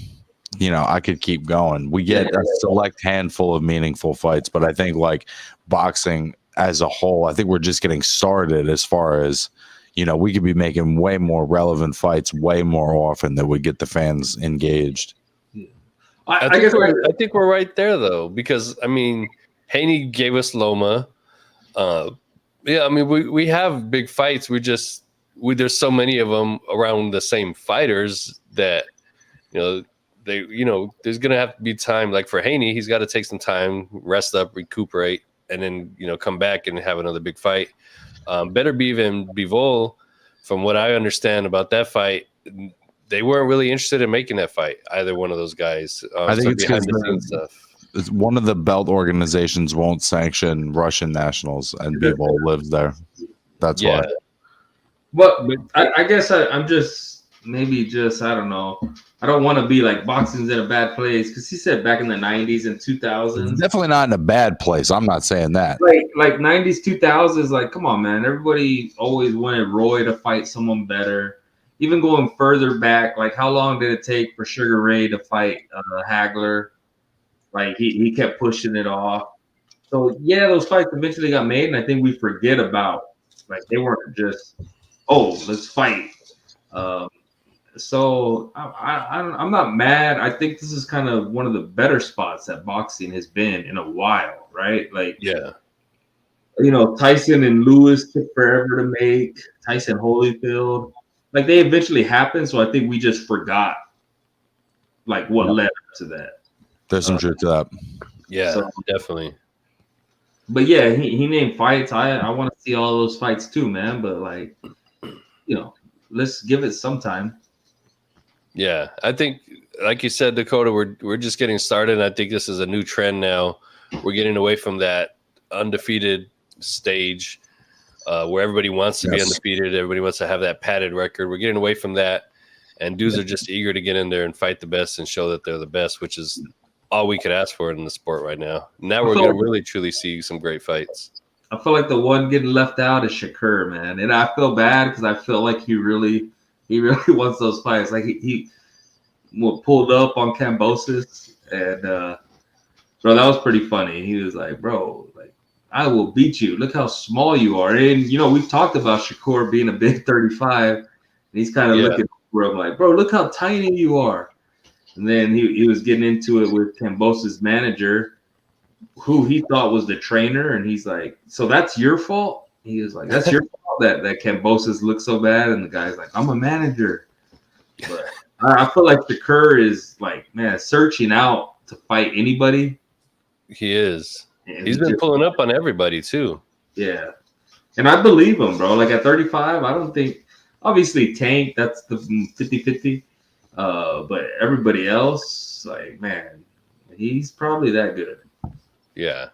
You know, I could keep going. We get a select handful of meaningful fights, but I think like boxing as a whole, I think we're just getting started as far as, you know, we could be making way more relevant fights way more often that would get the fans engaged. I think we're right there though, because I mean, Haney gave us Loma. Yeah, I mean, we have big fights. There's so many of them around the same fighters that, there's going to have to be time. Like for Haney, he's got to take some time, rest up, recuperate, and then, come back and have another big fight. Beterbiev and Bivol, from what I understand about that fight, they weren't really interested in making that fight, either one of those guys. I think it's because one of the belt organizations won't sanction Russian nationals, and Bivol lives there. That's why. But I guess I'm just I don't know. I don't want to be like boxing's in a bad place, because he said back in the 90s and 2000s. It's definitely not in a bad place. I'm not saying that. Like 90s, 2000s, like, come on, man. Everybody always wanted Roy to fight someone better. Even going further back, like how long did it take for Sugar Ray to fight Hagler? Like he kept pushing it off. So yeah, those fights eventually got made, and I think we forget about, like, they weren't just, oh, let's fight. So I'm not mad. I think this is kind of one of the better spots that boxing has been in a while, right? Like, yeah, Tyson and Lewis took forever to make. Tyson Holyfield, like, they eventually happened. So I think we just forgot, like, what led up to that. There's some truth to that. Yeah, so, definitely. But yeah, he named fights. I want to see all those fights too, man. But like, let's give it some time. Yeah, I think, like you said, Dakota, we're just getting started. And I think this is a new trend now. We're getting away from that undefeated stage where everybody wants to be undefeated. Everybody wants to have that padded record. We're getting away from that. And dudes are just eager to get in there and fight the best and show that they're the best, which is all we could ask for in the sport right now. Now we're going to really, truly see some great fights. I feel like the one getting left out is Shakur, man. And I feel bad because I feel like he really wants those fights. Like he pulled up on Kambosos, and bro, that was pretty funny. He was like, bro, like, I will beat you. Look how small you are. And, we've talked about Shakur being a big 35. And he's kind of looking where I'm like, bro, look how tiny you are. And then he was getting into it with Kambosos' manager, who he thought was the trainer. And he's like, so that's your fault? He was like, that's your fault that Kambosos looks so bad. And the guy's like, I'm a manager. But I feel like Shakur is like, man, searching out to fight anybody. He is. And he's been pulling up on everybody too. Yeah. And I believe him, bro. Like at 35, I don't think, obviously Tank, that's the 50-50. But everybody else, like, man, he's probably that good. Yeah.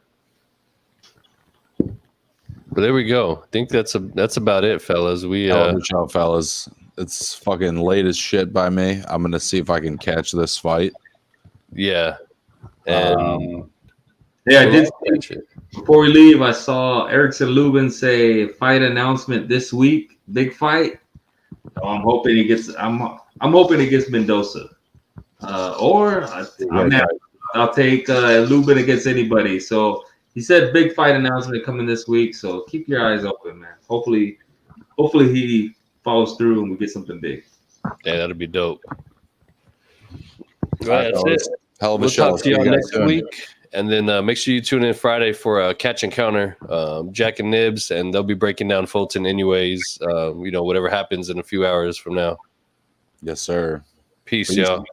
But there we go. I think that's about it, fellas. Show, fellas. It's fucking late as shit by me. I'm gonna see if I can catch this fight. Yeah. And Yeah, I did. Before we leave, I saw Erickson Lubin say fight announcement this week, big fight. I'm hoping he gets. I'm hoping he gets Mendoza, I'll take Lubin against anybody. So he said big fight announcement coming this week. So keep your eyes open, man. Hopefully he follows through and we get something big. Yeah, that'd be dope. Right, that's it. Hell of a We'll show. talk to y'all next week. And then make sure you tune in Friday for Catch and Counter, Jack and Nibs, and they'll be breaking down Fulton Inoue's, whatever happens in a few hours from now. Yes, sir. Peace, y'all.